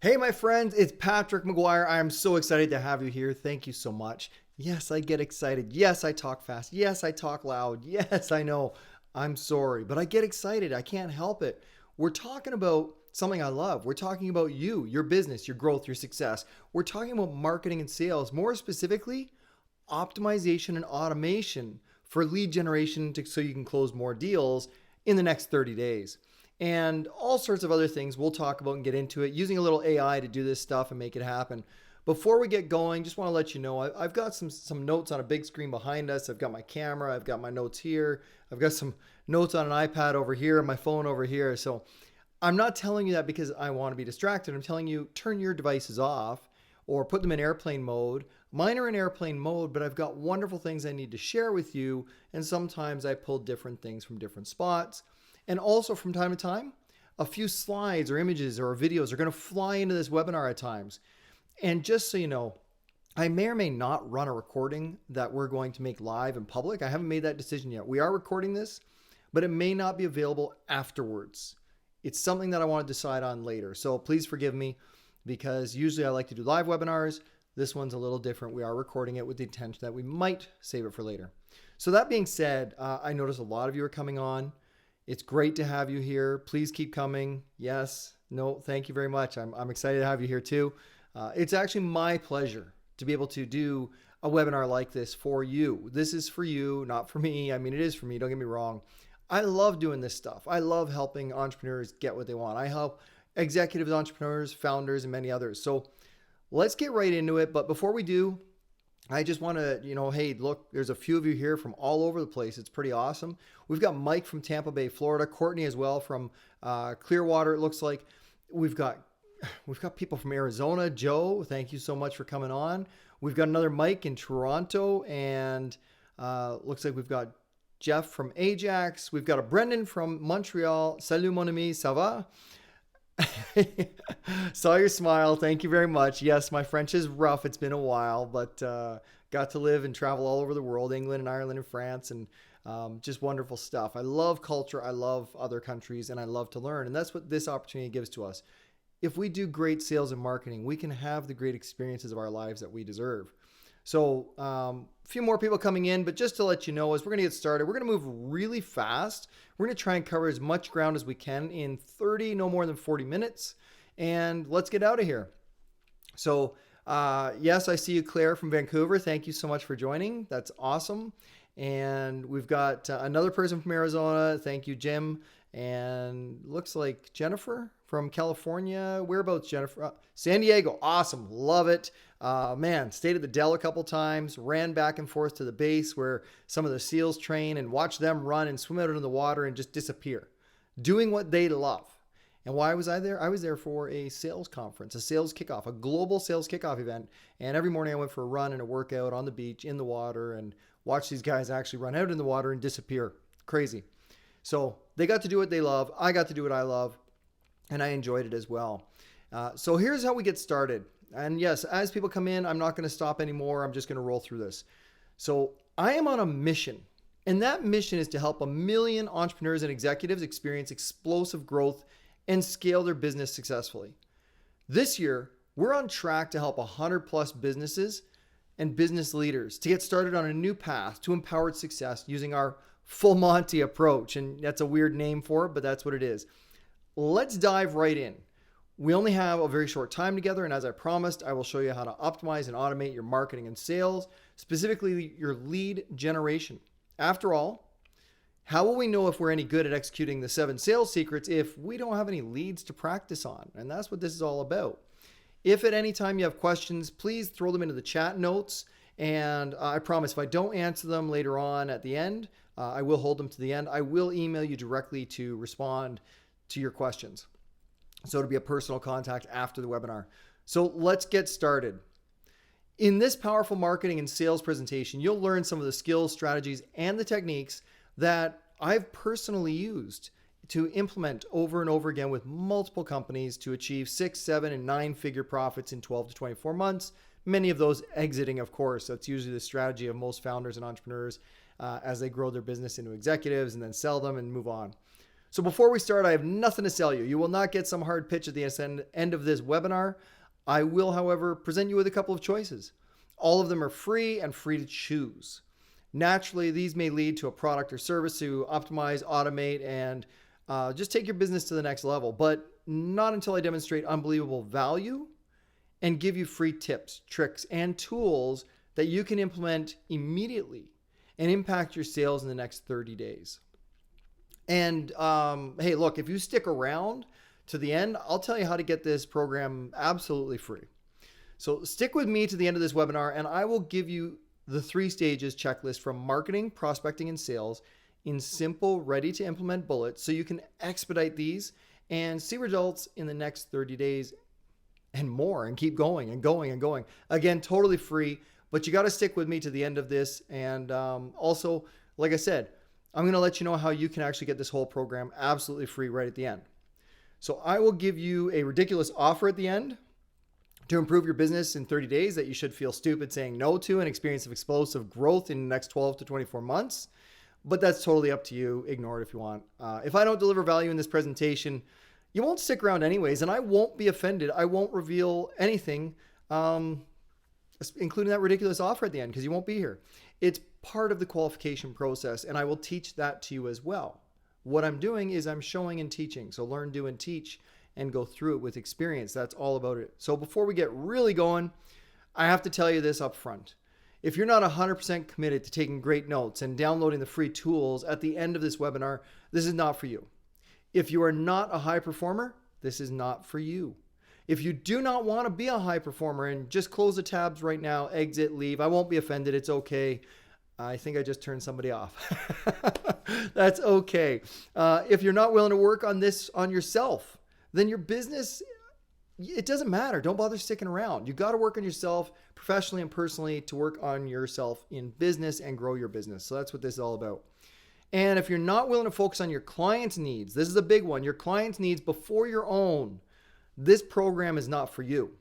Hey, my friends, it's Patrick McGuire. I am so excited to have you here. Thank you so much. Yes, I get excited. Yes, I talk fast. Yes, I talk loud. Yes, I know. I'm sorry, but I get excited. I can't help it. We're talking about something I love. We're talking about you, your business, your growth, your success. We're talking about marketing and sales, more specifically, optimization and automation for lead generation so you can close more deals in the next 30 days. And all sorts of other things we'll talk about and get into it, using a little AI to do this stuff and make it happen. Before we get going, just want to let you know I've got some notes on a big screen behind us. I've got my camera, I've got my notes here, I've got some notes on an iPad over here, my phone over here. So I'm not telling you that because I want to be distracted. I'm telling you, turn your devices off or put them in airplane mode. Mine are in airplane mode, but I've got wonderful things I need to share with you. And sometimes I pull different things from different spots. And also from time to time, a few slides or images or videos are going to fly into this webinar at times. And just so you know, I may or may not run a recording that we're going to make live in public. I haven't made that decision yet. We are recording this, but it may not be available afterwards. It's something that I want to decide on later. So please forgive me because usually I like to do live webinars. This one's a little different. We are recording it with the intention that we might save it for later. So that being said, I noticed a lot of you are coming on. It's great to have you here. Please keep coming. Yes. No, thank you very much. I'm excited to have you here too. It's actually my pleasure to be able to do a webinar like this for you. This is for you, not for me. I mean, it is for me. Don't get me wrong. I love doing this stuff. I love helping entrepreneurs get what they want. I help executives, entrepreneurs, founders, and many others. So let's get right into it. But before we do, I just want to, hey, look, there's a few of you here from all over the place. It's pretty awesome. We've got Mike from Tampa Bay, Florida, Courtney as well from Clearwater. It looks like we've got people from Arizona. Joe, thank you so much for coming on. We've got another Mike in Toronto, and looks like we've got Jeff from Ajax. We've got a Brendan from Montreal. Salut mon ami, ça va? Saw your smile. Thank you very much. Yes, my French is rough. It's been a while, but got to live and travel all over the world, England and Ireland and France, and just wonderful stuff. I love culture. I love other countries, and I love to learn. And that's what this opportunity gives to us. If we do great sales and marketing, we can have the great experiences of our lives that we deserve. So a few more people coming in, but just to let you know, as we're going to get started, we're going to move really fast. We're going to try and cover as much ground as we can in 30, no more than 40 minutes. And let's get out of here. So yes, I see you, Claire from Vancouver. Thank you so much for joining. That's awesome. And we've got another person from Arizona. Thank you, Jim. And looks like Jennifer from California. Whereabouts, Jennifer? San Diego. Awesome. Love it. Man, stayed at the Dell a couple times, ran back and forth to the base where some of the SEALs train and watch them run and swim out into the water and just disappear, doing what they love. And why was I there? I was there for a sales conference, a sales kickoff, a global sales kickoff event. And every morning I went for a run and a workout on the beach in the water and watch these guys actually run out in the water and disappear. Crazy. So they got to do what they love. I got to do what I love. And I enjoyed it as well. So here's how we get started. And yes, as people come in, I'm not going to stop anymore. I'm just going to roll through this. So I am on a mission. And that mission is to help 1 million entrepreneurs and executives experience explosive growth and scale their business successfully. This year, we're on track to help 100 plus businesses and business leaders to get started on a new path to empowered success using our Full Monty approach. And that's a weird name for it, but that's what it is. Let's dive right in. We only have a very short time together, and as I promised, I will show you how to optimize and automate your marketing and sales, specifically your lead generation. After all, how will we know if we're any good at executing the 7 sales secrets if we don't have any leads to practice on? And that's what this is all about. If at any time you have questions, please throw them into the chat notes, and I promise if I don't answer them later on at the end, I will hold them to the end. I will email you directly to respond to your questions. So it'll be a personal contact after the webinar. So let's get started. In this powerful marketing and sales presentation, you'll learn some of the skills, strategies, and the techniques that I've personally used to implement over and over again with multiple companies to achieve 6, 7, and 9-figure profits in 12 to 24 months. Many of those exiting, of course. That's usually the strategy of most founders and entrepreneurs as they grow their business into executives and then sell them and move on. So before we start, I have nothing to sell you. You will not get some hard pitch at the end of this webinar. I will, however, present you with a couple of choices. All of them are free and free to choose. Naturally, these may lead to a product or service to optimize, automate, and just take your business to the next level, but not until I demonstrate unbelievable value and give you free tips, tricks, and tools that you can implement immediately and impact your sales in the next 30 days. And hey, look, if you stick around to the end, I'll tell you how to get this program absolutely free. So stick with me to the end of this webinar, and I will give you the 3 stages checklist from marketing, prospecting, and sales in simple, ready to implement bullets so you can expedite these and see results in the next 30 days and more, and keep going and going and going. Again, totally free, but you got to stick with me to the end of this. And also, like I said, I'm going to let you know how you can actually get this whole program absolutely free right at the end. So I will give you a ridiculous offer at the end to improve your business in 30 days that you should feel stupid saying no to and experience explosive growth in the next 12 to 24 months. But that's totally up to you. Ignore it if you want. If I don't deliver value in this presentation, you won't stick around anyways, and I won't be offended. I won't reveal anything, including that ridiculous offer at the end, because you won't be here. It's part of the qualification process, and I will teach that to you as well. What I'm doing is I'm showing and teaching. So learn, do, and teach, and go through it with experience. That's all about it. So before we get really going, I have to tell you this up front. If you're not 100% committed to taking great notes and downloading the free tools at the end of this webinar, this is not for you. If you are not a high performer, this is not for you. If you do not want to be a high performer, and just close the tabs right now, exit, leave. I won't be offended. It's okay. I think I just turned somebody off. That's okay. If you're not willing to work on this on yourself, then your business, it doesn't matter. Don't bother sticking around. You got to work on yourself professionally and personally to work on yourself in business and grow your business. So that's what this is all about. And if you're not willing to focus on your clients' needs, this is a big one, your clients' needs before your own, this program is not for you.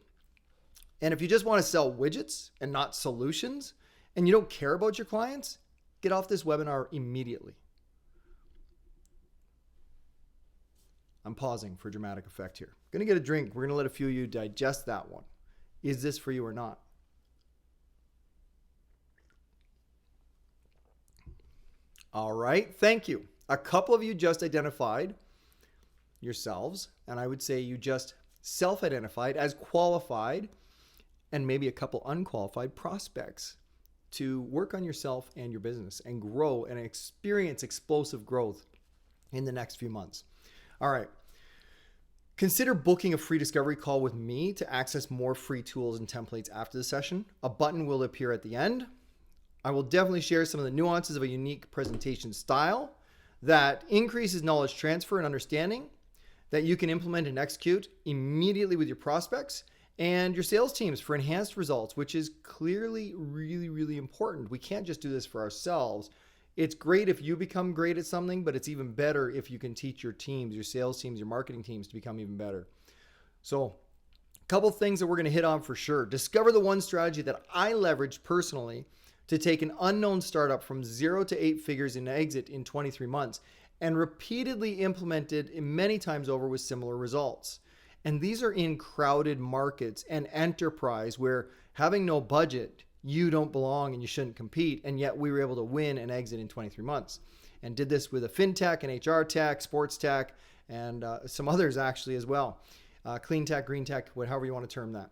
And if you just want to sell widgets and not solutions, and you don't care about your clients, get off this webinar immediately. I'm pausing for dramatic effect here. I'm going to get a drink. We're going to let a few of you digest that one. Is this for you or not? All right, thank you. A couple of you just identified yourselves, and I would say you just self-identified as qualified, and maybe a couple unqualified prospects to work on yourself and your business and grow and experience explosive growth in the next few months. All right. Consider booking a free discovery call with me to access more free tools and templates after the session. A button will appear at the end. I will definitely share some of the nuances of a unique presentation style that increases knowledge transfer and understanding that you can implement and execute immediately with your prospects and your sales teams for enhanced results, which is clearly really, really important. We can't just do this for ourselves. It's great if you become great at something, but it's even better if you can teach your teams, your sales teams, your marketing teams to become even better. So a couple things that we're going to hit on for sure. Discover the one strategy that I leveraged personally to take an unknown startup from 0 to 8 figures in exit in 23 months and repeatedly implemented many times over with similar results. And these are in crowded markets and enterprise where having no budget, you don't belong and you shouldn't compete. And yet we were able to win and exit in 23 months and did this with a fintech and HR tech, sports tech, and some others actually as well. Clean tech, green tech, however you want to term that.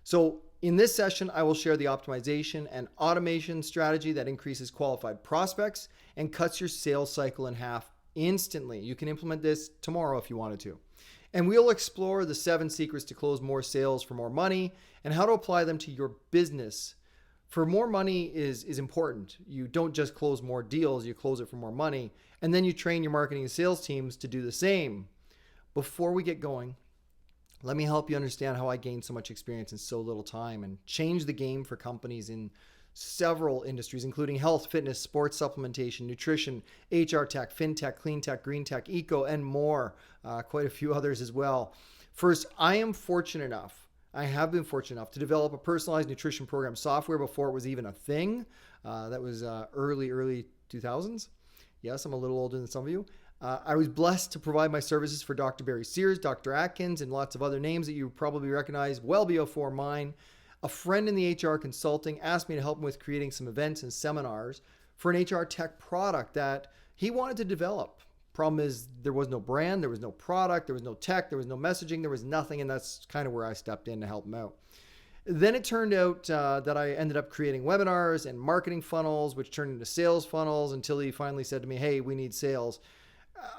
So in this session, I will share the optimization and automation strategy that increases qualified prospects and cuts your sales cycle in half instantly. You can implement this tomorrow if you wanted to. And we'll explore the 7 secrets to close more sales for more money and how to apply them to your business. For more money is important. You don't just close more deals, you close it for more money. And then you train your marketing and sales teams to do the same. Before we get going, let me help you understand how I gained so much experience in so little time and changed the game for companies in several industries, including health, fitness, sports supplementation, nutrition, HR tech, fintech, clean tech, green tech, eco, and more. Quite a few others as well. First, I have been fortunate enough to develop a personalized nutrition program software before it was even a thing. That was early 2000s. Yes, I'm a little older than some of you. I was blessed to provide my services for Dr. Barry Sears, Dr. Atkins, and lots of other names that you probably recognize well before mine. A friend in the HR consulting asked me to help him with creating some events and seminars for an HR tech product that he wanted to develop. Problem is, there was no brand, there was no product, there was no tech, there was no messaging, there was nothing, and that's kind of where I stepped in to help him out. Then it turned out that I ended up creating webinars and marketing funnels, which turned into sales funnels until he finally said to me, hey, we need sales.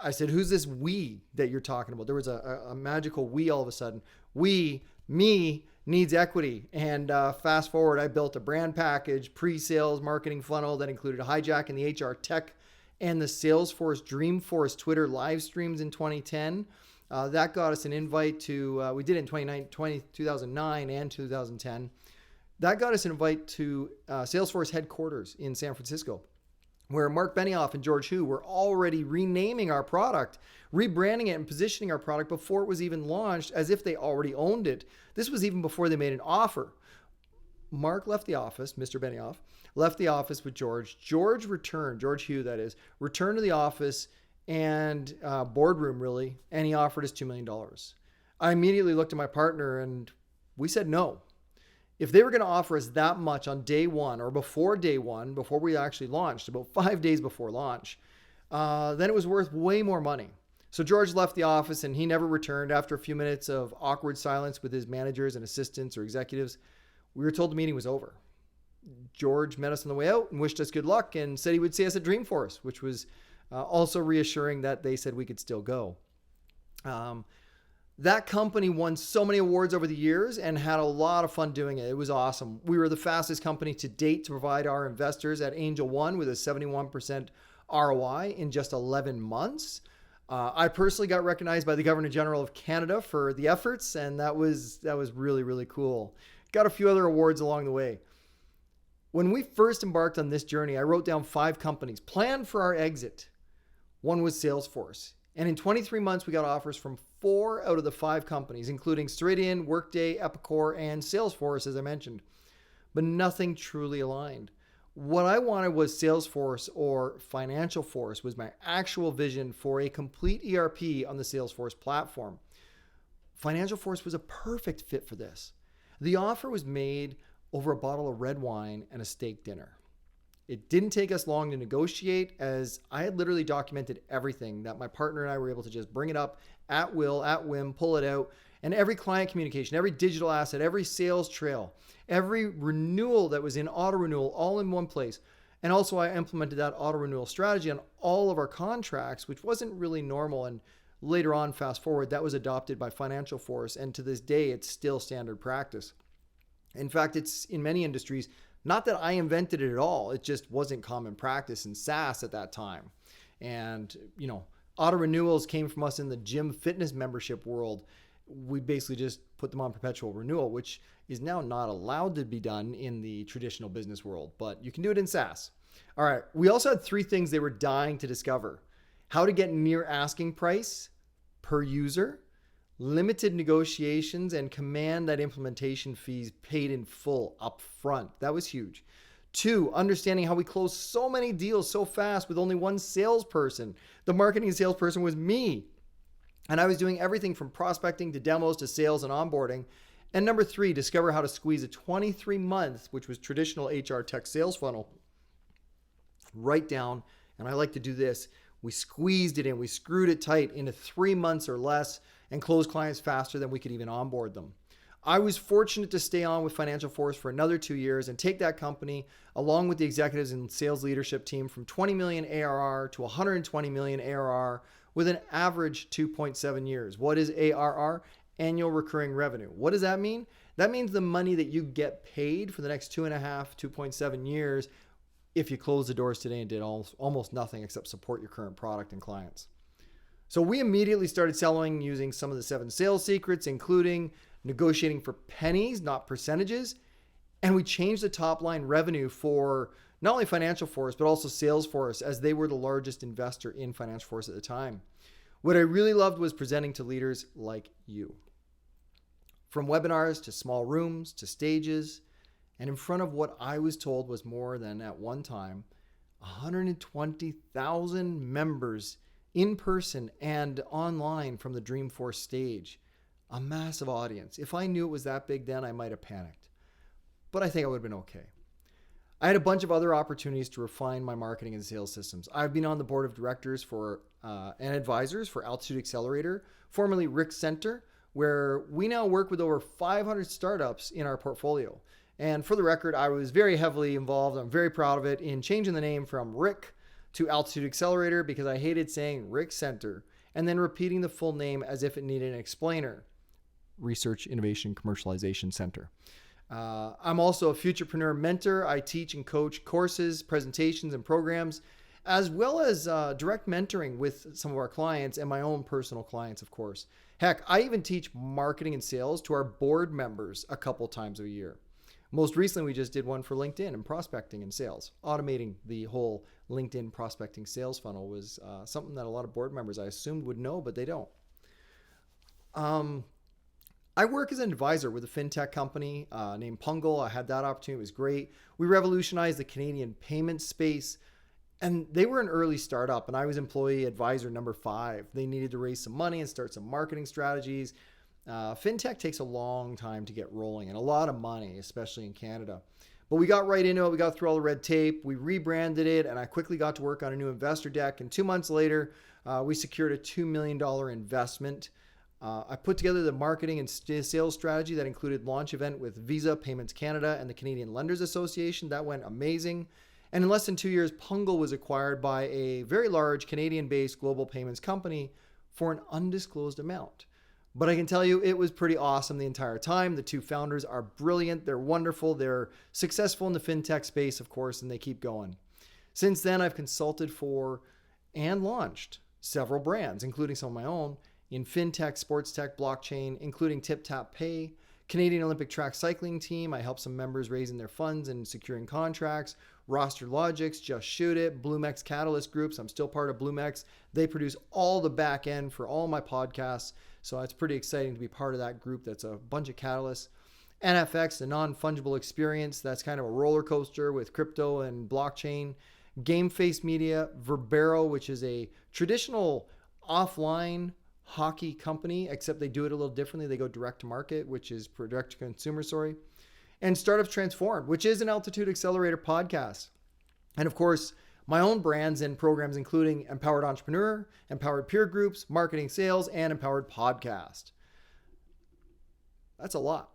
I said, who's this we that you're talking about? There was a magical we all of a sudden. Me, needs equity. And fast forward, I built a brand package, pre-sales marketing funnel that included hijacking the HR tech and the Salesforce Dreamforce Twitter live streams in 2010. That got us an invite to, we did it in 2009 and 2010. That got us an invite to Salesforce headquarters in San Francisco, where Mark Benioff and George Hu were already renaming our product, rebranding it and positioning our product before it was even launched as if they already owned it. This was even before they made an offer. Mark left the office, Mr. Benioff, left the office with George. George Hu that is, returned to the office and boardroom really, and he offered us $2 million. I immediately looked at my partner and we said no. If they were going to offer us that much on day one or before day one, before we actually launched, about 5 days before launch, then it was worth way more money. So George left the office and he never returned. After a few minutes of awkward silence with his managers and assistants or executives, we were told the meeting was over. George met us on the way out and wished us good luck and said he would see us at Dreamforce, which was also reassuring that they said we could still go. That company won so many awards over the years and had a lot of fun doing it. It was awesome. We were the fastest company to date to provide our investors at Angel One with a 71% ROI in just 11 months. I personally got recognized by the Governor General of Canada for the efforts, and that was really, really cool. Got a few other awards along the way. When we first embarked on this journey, I wrote down 5 companies planned for our exit. One was Salesforce. And in 23 months, we got offers from 4 out of the 5 companies, including Ceridian, Workday, Epicor, and Salesforce, as I mentioned. But nothing truly aligned. What I wanted was Salesforce or Financial Force was my actual vision for a complete ERP on the Salesforce platform. Financial Force was a perfect fit for this. The offer was made over a bottle of red wine and a steak dinner. It didn't take us long to negotiate, as I had literally documented everything that my partner and I were able to just bring it up at will, at whim, pull it out. And every client communication, every digital asset, every sales trail, every renewal that was in auto renewal, all in one place. And also I implemented that auto renewal strategy on all of our contracts, which wasn't really normal. And later on, fast forward, that was adopted by Financial Force. And to this day, it's still standard practice. In fact, it's in many industries. Not that I invented it at all. It just wasn't common practice in SaaS at that time. And, auto renewals came from us in the gym fitness membership world. We basically just put them on perpetual renewal, which is now not allowed to be done in the traditional business world, but you can do it in SaaS. All right. We also had 3 things they were dying to discover: how to get near asking price per user, limited negotiations, and command that implementation fees paid in full up front. That was huge. 2, understanding how we closed so many deals so fast with only one salesperson. The marketing salesperson was me. And I was doing everything from prospecting to demos to sales and onboarding. And number 3, discover how to squeeze a 23-month, which was traditional HR tech sales funnel, right down. And I like to do this. We squeezed it in. We screwed it tight into 3 months or less and closed clients faster than we could even onboard them. I was fortunate to stay on with Financial Force for another 2 years and take that company, along with the executives and sales leadership team, from 20 million ARR to 120 million ARR with an average 2.7 years. What is ARR? Annual recurring revenue. What does that mean? That means the money that you get paid for the next 2.5 years if you close the doors today and did almost nothing except support your current product and clients. So we immediately started selling using some of the 7 sales secrets, including negotiating for pennies, not percentages. And we changed the top line revenue for not only Financial Force, but also Salesforce, as they were the largest investor in Financial Force at the time. What I really loved was presenting to leaders like you. From webinars to small rooms to stages, and in front of what I was told was more than, at one time, 120,000 members in person and online from the Dreamforce stage. A massive audience. If I knew it was that big then, I might have panicked. But I think I would have been okay. I had a bunch of other opportunities to refine my marketing and sales systems. I've been on the board of directors for and advisors for Altitude Accelerator, formerly Rick Center, where we now work with over 500 startups in our portfolio. And for the record, I was very heavily involved, I'm very proud of it, in changing the name from Rick to Altitude Accelerator because I hated saying Rick Center and then repeating the full name as if it needed an explainer. Research, Innovation, Commercialization Center. I'm also a futurepreneur mentor. I teach and coach courses, presentations, and programs, as well as direct mentoring with some of our clients and my own personal clients, of course. Heck, I even teach marketing and sales to our board members a couple times a year. Most recently, we just did one for LinkedIn and prospecting and sales. Automating the whole LinkedIn prospecting sales funnel was something that a lot of board members I assumed would know, but they don't. I work as an advisor with a fintech company named Pungle. I had that opportunity. It was great. We revolutionized the Canadian payment space, and they were an early startup, and I was employee advisor number 5. They needed to raise some money and start some marketing strategies. Fintech takes a long time to get rolling and a lot of money, especially in Canada. But we got right into it. We got through all the red tape. We rebranded it, and I quickly got to work on a new investor deck. And 2 months later, we secured a $2 million investment. I put together the marketing and sales strategy that included launch event with Visa Payments Canada and the Canadian Lenders Association. That went amazing. And in less than 2 years, Pungle was acquired by a very large Canadian-based global payments company for an undisclosed amount. But I can tell you it was pretty awesome the entire time. The 2 founders are brilliant. They're wonderful. They're successful in the fintech space, of course, and they keep going. Since then, I've consulted for and launched several brands, including some of my own, in fintech, sports tech, blockchain, including TipTapPay, Canadian Olympic track cycling team. I help some members raising their funds and securing contracts. Roster Logics, Just Shoot It, BloomX Catalyst Groups. I'm still part of BloomX. They produce all the back end for all my podcasts. So it's pretty exciting to be part of that group. That's a bunch of catalysts. NFX, a non-fungible experience. That's kind of a roller coaster with crypto and blockchain. GameFace Media, Verbero, which is a traditional offline hockey company, except they do it a little differently. They go direct to market, which is direct to consumer, and Startups Transformed, which is an Altitude Accelerator podcast. And of course, my own brands and programs, including Empowered Entrepreneur, Empowered Peer Groups, Marketing Sales, and Empowered Podcast. That's a lot.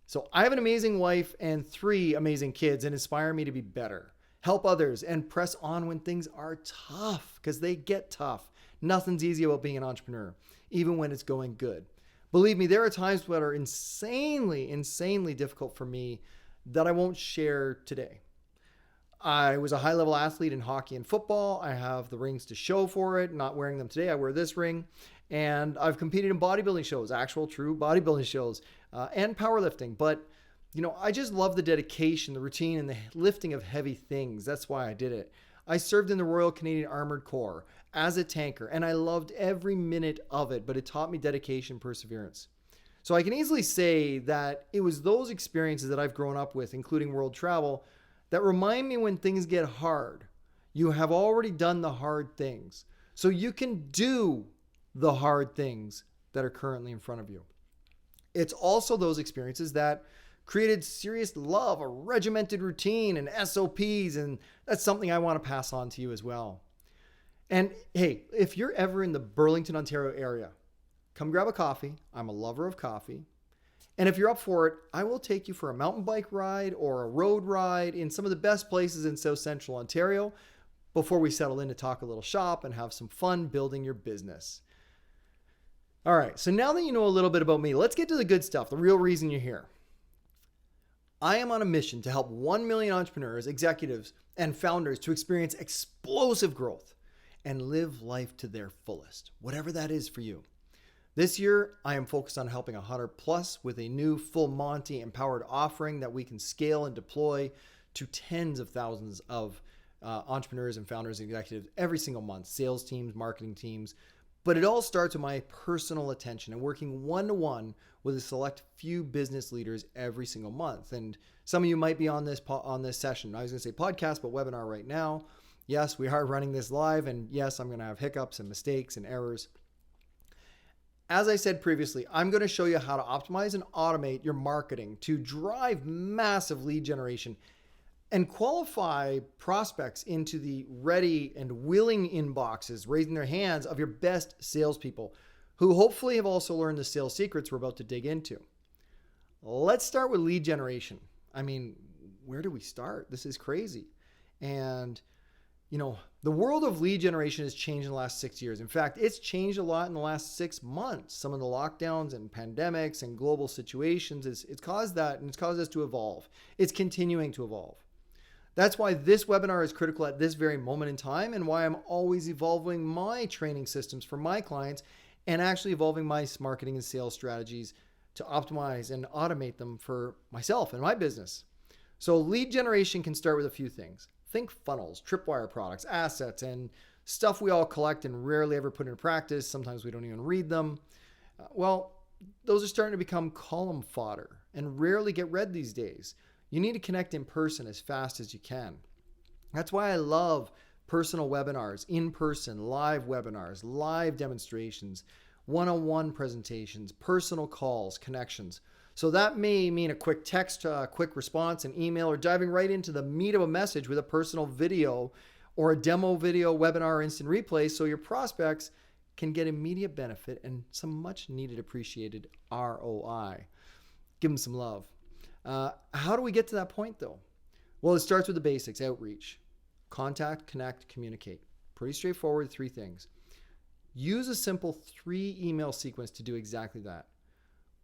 So I have an amazing wife and 3 amazing kids and inspire me to be better, help others, and press on when things are tough, because they get tough. Nothing's easy about being an entrepreneur, even when it's going good. Believe me, there are times that are insanely difficult for me that I won't share today. I was a high-level athlete in hockey and football. I have the rings to show for it. Not wearing them today. I wear this ring. And I've competed in bodybuilding shows, actual true bodybuilding shows, and powerlifting. But, I just love the dedication, the routine, and the lifting of heavy things. That's why I did it. I served in the Royal Canadian Armored Corps as a tanker, and I loved every minute of it, but it taught me dedication, perseverance. So I can easily say that it was those experiences that I've grown up with, including world travel, that remind me when things get hard, you have already done the hard things. So you can do the hard things that are currently in front of you. It's also those experiences that created serious love, a regimented routine, and SOPs, and that's something I want to pass on to you as well. And hey, if you're ever in the Burlington, Ontario area, come grab a coffee. I'm a lover of coffee. And if you're up for it, I will take you for a mountain bike ride or a road ride in some of the best places in South Central Ontario before we settle in to talk a little shop and have some fun building your business. All right, so now that you know a little bit about me, let's get to the good stuff, the real reason you're here. I am on a mission to help 1 million entrepreneurs, executives, and founders to experience explosive growth and live life to their fullest, whatever that is for you. This year, I am focused on helping 100 plus with a new full Monty empowered offering that we can scale and deploy to tens of thousands of entrepreneurs and founders and executives every single month, sales teams, marketing teams. But it all starts with my personal attention and working one-to-one with a select few business leaders every single month. And some of you might be on this session. I was going to say podcast, but webinar right now. Yes, we are running this live, and yes, I'm going to have hiccups and mistakes and errors. As I said previously, I'm going to show you how to optimize and automate your marketing to drive massive lead generation and qualify prospects into the ready and willing inboxes, raising their hands of your best salespeople who hopefully have also learned the sales secrets we're about to dig into. Let's start with lead generation. I mean, where do we start? This is crazy. And the world of lead generation has changed in the last 6 years. In fact, it's changed a lot in the last 6 months. Some of the lockdowns and pandemics and global situations, it's caused that, and it's caused us to evolve. It's continuing to evolve. That's why this webinar is critical at this very moment in time, and why I'm always evolving my training systems for my clients and actually evolving my marketing and sales strategies to optimize and automate them for myself and my business. So lead generation can start with a few things. Think funnels, tripwire products, assets, and stuff we all collect and rarely ever put into practice. Sometimes we don't even read them. Those are starting to become column fodder and rarely get read these days. You need to connect in person as fast as you can. That's why I love personal webinars, in-person, live webinars, live demonstrations, one-on-one presentations, personal calls, connections. So that may mean a quick text, a quick response, an email, or diving right into the meat of a message with a personal video or a demo video, webinar, or instant replay so your prospects can get immediate benefit and some much needed appreciated ROI. Give them some love. How do we get to that point though? Well, it starts with the basics, outreach. Contact, connect, communicate. Pretty straightforward, 3 things. Use a simple 3 email sequence to do exactly that.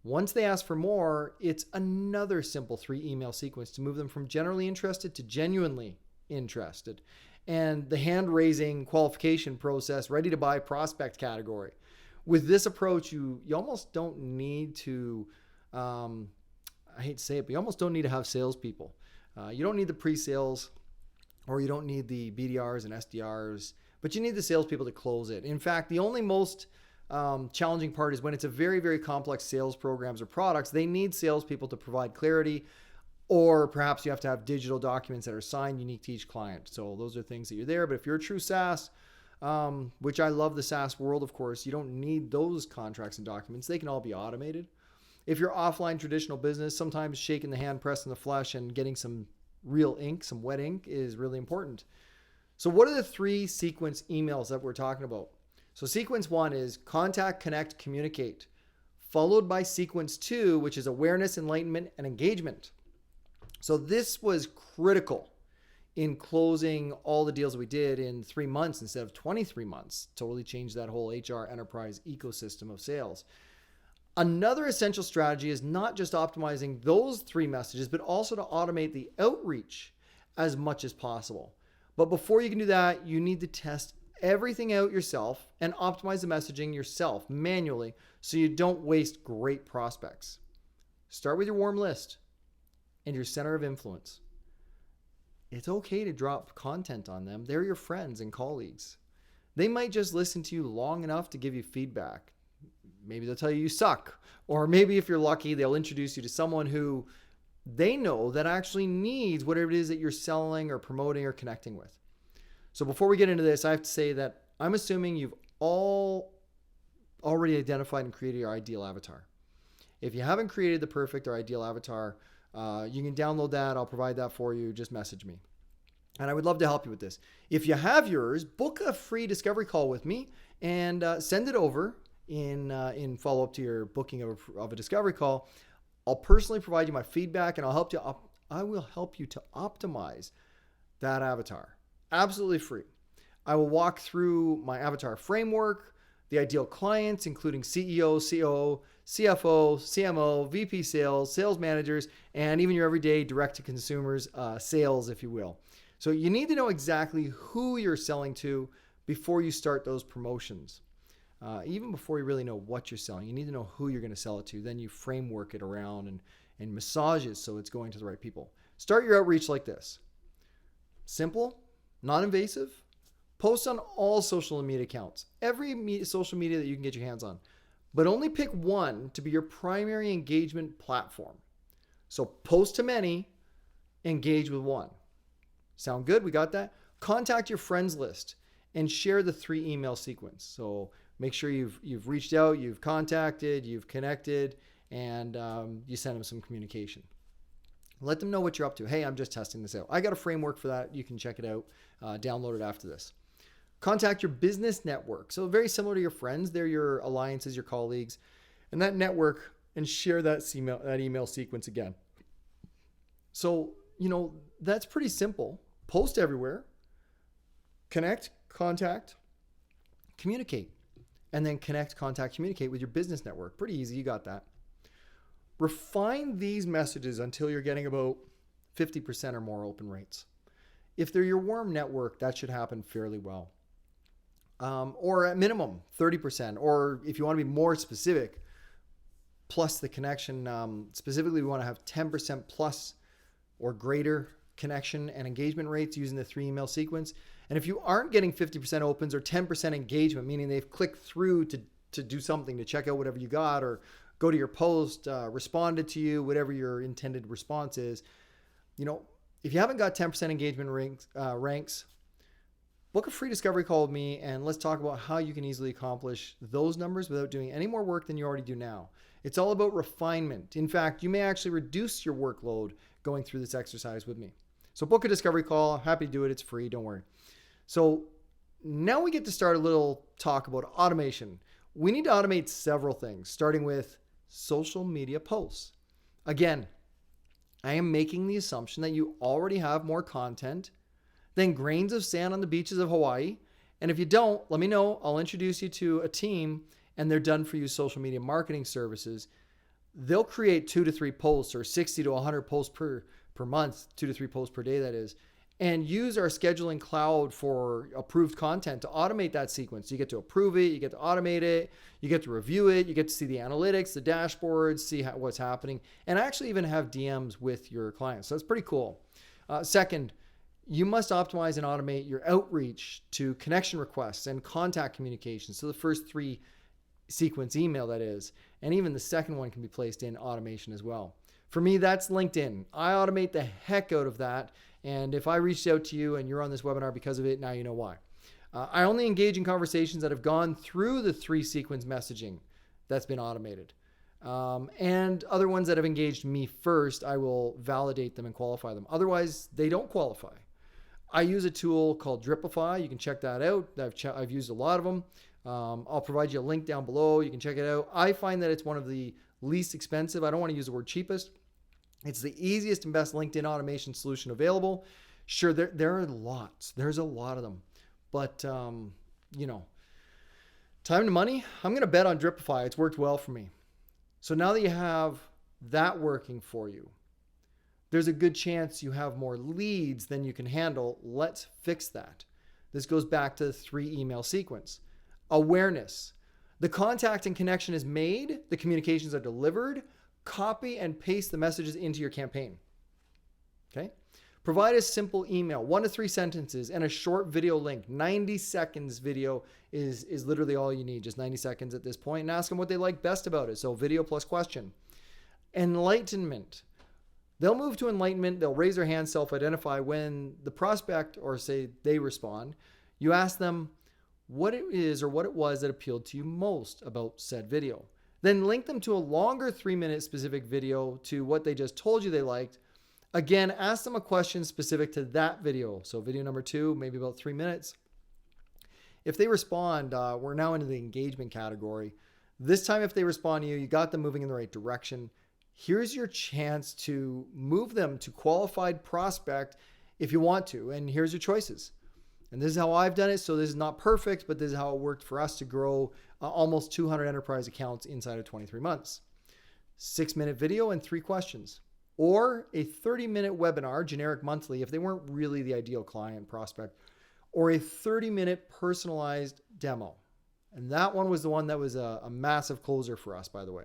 Once they ask for more, it's another simple 3 email sequence to move them from generally interested to genuinely interested. And the hand-raising qualification process, ready to buy prospect category. With this approach, you almost don't need to, I hate to say it, but you almost don't need to have salespeople. You don't need the pre-sales, or you don't need the BDRs and SDRs, but you need the salespeople to close it. In fact, the only most challenging part is when it's a very, very complex sales programs or products. They need salespeople to provide clarity, or perhaps you have to have digital documents that are signed unique to each client. So those are things that you're there. But if you're a true SaaS, which I love the SaaS world, of course, you don't need those contracts and documents. They can all be automated. If you're offline traditional business, sometimes shaking the hand, pressing the flesh, and getting some real ink, some wet ink is really important. So what are the 3 sequence emails that we're talking about? So sequence 1 is contact, connect, communicate, followed by sequence 2, which is awareness, enlightenment, and engagement. So this was critical in closing all the deals that we did in 3 months instead of 23 months. Totally changed that whole HR enterprise ecosystem of sales. Another essential strategy is not just optimizing those 3 messages, but also to automate the outreach as much as possible. But before you can do that, you need to test everything out yourself and optimize the messaging yourself manually so you don't waste great prospects. Start with your warm list and your center of influence. It's okay to drop content on them. They're your friends and colleagues. They might just listen to you long enough to give you feedback. Maybe they'll tell you suck, or maybe if you're lucky, they'll introduce you to someone who they know that actually needs whatever it is that you're selling or promoting or connecting with. So before we get into this, I have to say that I'm assuming you've all already identified and created your ideal avatar. If you haven't created the perfect or ideal avatar, you can download that. I'll provide that for you. Just message me. And I would love to help you with this. If you have yours, book a free discovery call with me and send it over in follow-up to your booking of a discovery call. I'll personally provide you my feedback, and I will help you to optimize that avatar. Absolutely free. I will walk through my avatar framework, the ideal clients, including CEO, COO, CFO, CMO, VP sales, sales managers, and even your everyday direct-to-consumers sales, if you will. So you need to know exactly who you're selling to before you start those promotions. Even before you really know what you're selling, you need to know who you're going to sell it to. Then you framework it around and massage it so it's going to the right people. Start your outreach like this. Simple, non-invasive. Post on all social media accounts, every social media that you can get your hands on, but only pick one to be your primary engagement platform. So post to many, engage with one. Sound good? We got that? Contact your friends list and share the 3 email sequence. So make sure you've reached out, you've contacted, you've connected, and you send them some communication. Let them know what you're up to. Hey, I'm just testing this out. I got a framework for that. You can check it out, download it after this. Contact your business network. So very similar to your friends, they're your alliances, your colleagues, and that network, and share that email sequence again. So, that's pretty simple. Post everywhere, connect, contact, communicate, and then connect, contact, communicate with your business network. Pretty easy. You got that. Refine these messages until you're getting about 50% or more open rates. If they're your warm network, that should happen fairly well. Or at minimum 30%, or if you want to be more specific, plus the connection. Specifically, we want to have 10% plus or greater connection and engagement rates using the 3 email sequence. And if you aren't getting 50% opens or 10% engagement, meaning they've clicked through to do something, to check out whatever you got, or go to your post, responded to you, whatever your intended response is, if you haven't got 10% engagement ranks, book a free discovery call with me, and let's talk about how you can easily accomplish those numbers without doing any more work than you already do now. It's all about refinement. In fact, you may actually reduce your workload going through this exercise with me. So book a discovery call. Happy to do it. It's free. Don't worry. So now we get to start a little talk about automation. We need to automate several things, starting with social media posts. Again, I am making the assumption that you already have more content than grains of sand on the beaches of Hawaii. And if you don't, let me know. I'll introduce you to a team, and they're done for you social media marketing services. They'll create 2 to 3 posts, or 60 to 100 posts per month, 2 to 3 posts per day, that is, and use our scheduling cloud for approved content to automate that sequence. You get to approve it, you get to automate it, you get to review it, you get to see the analytics, the dashboards, see what's happening, and actually even have DMs with your clients. So that's pretty cool. Second, you must optimize and automate your outreach to connection requests and contact communications. So the first 3 sequence email, that is, and even the second one can be placed in automation as well. For me, that's LinkedIn. I automate the heck out of that. And if I reached out to you and you're on this webinar because of it, now you know why. I only engage in conversations that have gone through the 3 sequence messaging that's been automated. And other ones that have engaged me first, I will validate them and qualify them. Otherwise, they don't qualify. I use a tool called Dripify. You can check that out. I've used a lot of them. I'll provide you a link down below. You can check it out. I find that it's one of the least expensive. I don't want to use the word cheapest. It's the easiest and best LinkedIn automation solution available. Sure, there are lots. There's a lot of them. But, time to money, I'm going to bet on Dripify. It's worked well for me. So now that you have that working for you, there's a good chance you have more leads than you can handle. Let's fix that. This goes back to the 3 email sequence. Awareness. The contact and connection is made. The communications are delivered. Copy and paste the messages into your campaign. Okay? Provide a simple email, 1 to 3 sentences, and a short video link. 90 seconds video is literally all you need, just 90 seconds at this point, and ask them what they like best about it. So video plus question. Enlightenment. They'll move to enlightenment. They'll raise their hand, self-identify. When the prospect, or say they respond, you ask them what it is or what it was that appealed to you most about said video. Then link them to a longer 3-minute specific video to what they just told you they liked. Again, ask them a question specific to that video. So video number 2, maybe about 3 minutes. If they respond, we're now into the engagement category. This time, if they respond to you, you got them moving in the right direction. Here's your chance to move them to qualified prospect if you want to. And here's your choices. And this is how I've done it. So this is not perfect, but this is how it worked for us to grow almost 200 enterprise accounts inside of 23 months. 6-minute video and 3 questions. Or a 30-minute webinar, generic monthly, if they weren't really the ideal client prospect. Or a 30-minute personalized demo. And that one was the one that was a massive closer for us, by the way.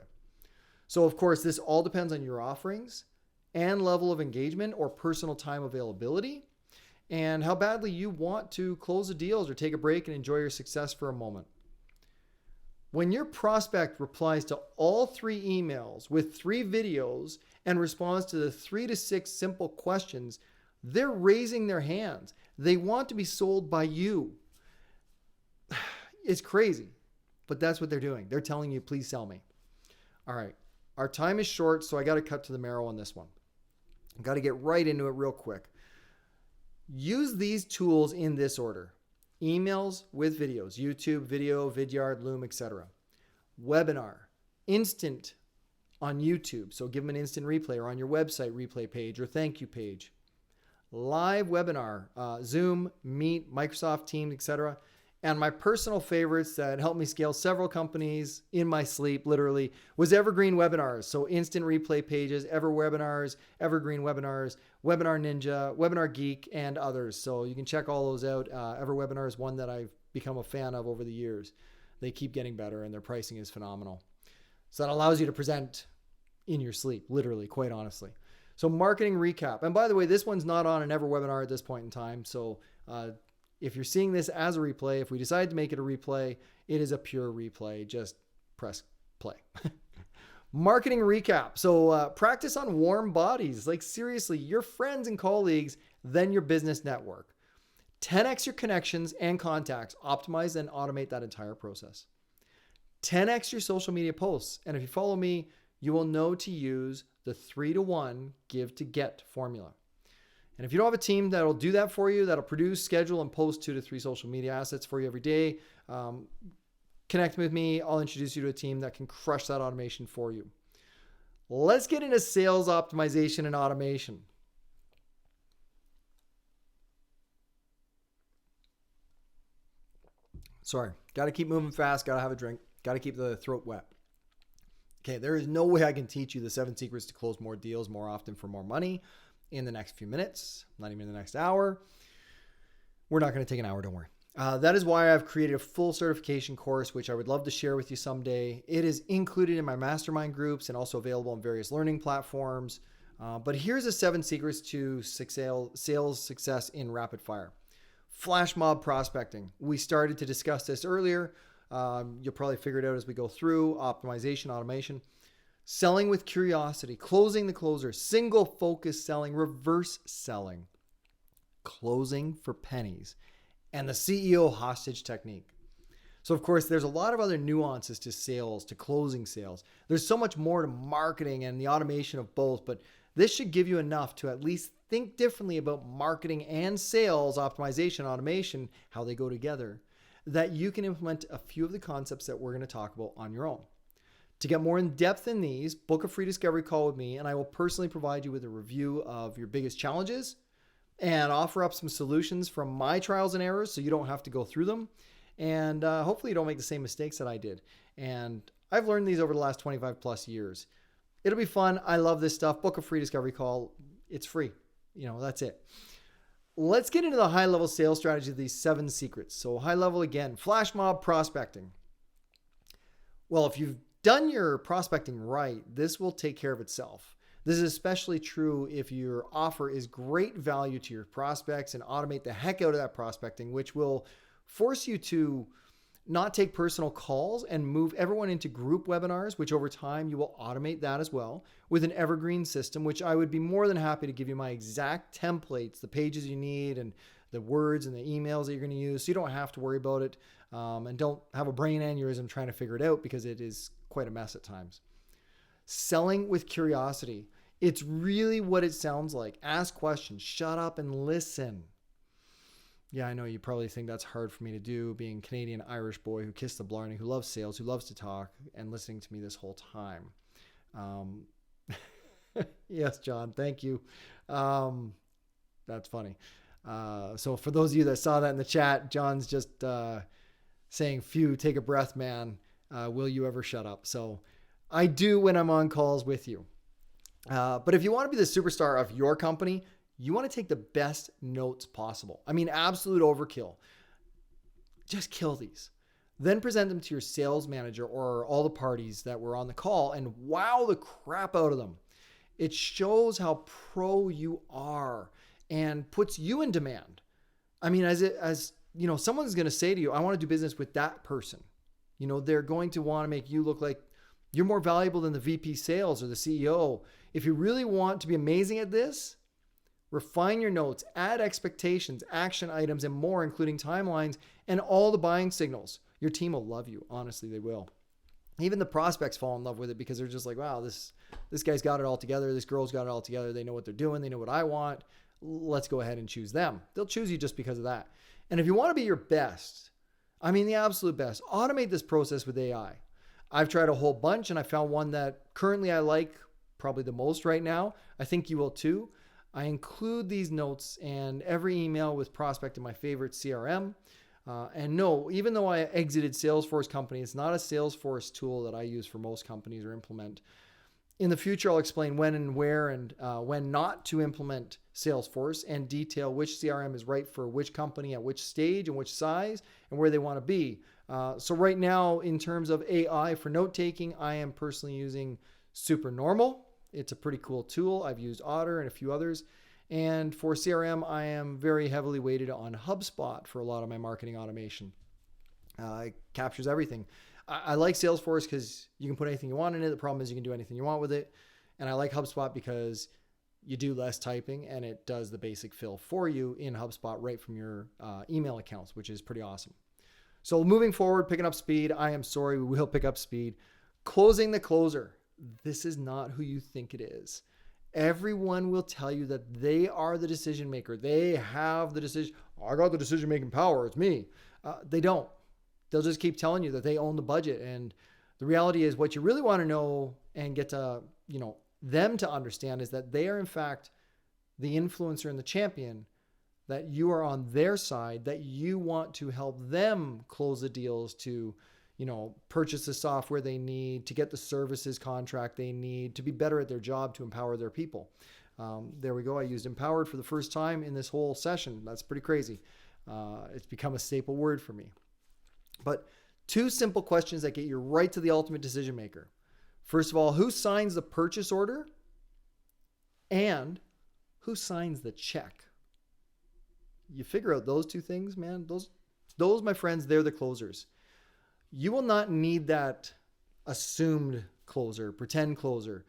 So, of course, this all depends on your offerings and level of engagement or personal time availability and how badly you want to close the deals or take a break and enjoy your success for a moment. When your prospect replies to all 3 emails with 3 videos and responds to the 3 to 6 simple questions, They're raising their hands. They want to be sold by you. It's crazy, but that's what they're doing. They're telling you, please sell me. All right. Our time is short, so I got to cut to the marrow on this one. I got to get right into it real quick. Use these tools in this order. Emails with videos, YouTube, video, Vidyard, Loom, etc. Webinar, instant on YouTube. So give them an instant replay, or on your website replay page or thank you page. Live webinar, Zoom, Meet, Microsoft Teams, etc. And my personal favorites that helped me scale several companies in my sleep, literally, was evergreen webinars. So instant replay pages, Ever Webinars, Evergreen Webinars, Webinar Ninja, Webinar Geek, and others. So you can check all those out. Ever Webinar is one that I've become a fan of over the years. They keep getting better and their pricing is phenomenal. So that allows you to present in your sleep, literally, quite honestly. So marketing recap. And by the way, this one's not on an Ever Webinar at this point in time. So if you're seeing this as a replay, if we decide to make it a replay, it is a pure replay. Just press play. Marketing recap. So practice on warm bodies. Like seriously, your friends and colleagues, then your business network. 10x your connections and contacts. Optimize and automate that entire process. 10x your social media posts. And if you follow me, you will know to use the 3-to-1 give to get formula. And if you don't have a team that'll do that for you, that'll produce, schedule, and post 2 to 3 social media assets for you every day, connect with me. I'll introduce you to a team that can crush that automation for you. Let's get into sales optimization and automation. Sorry, got to keep moving fast, got to have a drink, got to keep the throat wet. Okay, there is no way I can teach you the 7 secrets to close more deals more often for more money in the next few minutes, not even in the next hour. We're not going to take an hour, don't worry. That is why I've created a full certification course, which I would love to share with you someday. It is included in my mastermind groups and also available on various learning platforms. But here's the 7 secrets to sales success in rapid fire. Flash mob prospecting. We started to discuss this earlier. You'll probably figure it out as we go through. Optimization, automation. Selling with curiosity, closing the closer, single focus selling, reverse selling, closing for pennies, and the CEO hostage technique. So of course, there's a lot of other nuances to sales, to closing sales. There's so much more to marketing and the automation of both, but this should give you enough to at least think differently about marketing and sales, optimization, automation, how they go together, that you can implement a few of the concepts that we're going to talk about on your own. To get more in depth in these, book a free discovery call with me, and I will personally provide you with a review of your biggest challenges and offer up some solutions from my trials and errors so you don't have to go through them. And hopefully you don't make the same mistakes that I did. And I've learned these over the last 25 plus years. It'll be fun. I love this stuff. Book a free discovery call. It's free. That's it. Let's get into the high level sales strategy of these 7 secrets. So high level again, flash mob prospecting. Well, if you've done your prospecting right, this will take care of itself. This is especially true if your offer is great value to your prospects and automate the heck out of that prospecting, which will force you to not take personal calls and move everyone into group webinars, which over time you will automate that as well with an evergreen system, which I would be more than happy to give you my exact templates, the pages you need and the words and the emails that you're going to use. So you don't have to worry about it and don't have a brain aneurysm trying to figure it out because it is quite a mess at times. Selling with curiosity. It's really what it sounds like. Ask questions, shut up and listen. Yeah, I know you probably think that's hard for me to do, being a Canadian Irish boy who kissed the blarney, who loves sales, who loves to talk, and listening to me this whole time. Yes, John, thank you. That's funny. So for those of you that saw that in the chat, John's just saying, phew, take a breath, man. Will you ever shut up? So I do when I'm on calls with you. But if you want to be the superstar of your company, you want to take the best notes possible. I mean, absolute overkill. Just kill these. Then present them to your sales manager or all the parties that were on the call and wow the crap out of them. It shows how pro you are and puts you in demand. I mean, as you know, someone's going to say to you, I want to do business with that person. They're going to want to make you look like you're more valuable than the VP sales or the CEO. If you really want to be amazing at this, Refine your notes, add expectations, action items, and more, including timelines and all the buying signals. Your team will love you. Honestly, they will. Even the prospects fall in love with it because they're just like, wow, this guy's got it all together. This girl's got it all together. They know what they're doing. They know what I want. Let's go ahead and choose them. They'll choose you just because of that. And if you want to be your best, I mean the absolute best, automate this process with AI. I've tried a whole bunch and I found one that currently I like probably the most right now. I think you will too. I include these notes and every email with prospect in my favorite CRM. And no, even though I exited Salesforce company, it's not a Salesforce tool that I use for most companies or implement. In the future, I'll explain when and where and when not to implement Salesforce and detail which CRM is right for which company at which stage and which size and where they want to be. So right now, in terms of AI for note-taking, I am personally using Supernormal. It's a pretty cool tool. I've used Otter and a few others. And for CRM, I am very heavily weighted on HubSpot for a lot of my marketing automation. It captures everything. I like Salesforce because you can put anything you want in it. The problem is you can do anything you want with it. And I like HubSpot because you do less typing and it does the basic fill for you in HubSpot right from your email accounts, which is pretty awesome. So moving forward, picking up speed. I am sorry, we will pick up speed. Closing the closer. This is not who you think it is. Everyone will tell you that they are the decision maker. They have the decision. I got the decision making power. It's me. They don't. They'll just keep telling you that they own the budget. And the reality is what you really want to know and get to, them to understand is that they are in fact the influencer and the champion, that you are on their side, that you want to help them close the deals to, purchase the software they need, to get the services contract they need, to be better at their job, to empower their people. There we go. I used empowered for the first time in this whole session. That's pretty crazy. It's become a staple word for me. But 2 simple questions that get you right to the ultimate decision maker. First of all, who signs the purchase order? And who signs the check? You figure out those 2 things, man. Those, my friends, they're the closers. You will not need that assumed closer, pretend closer.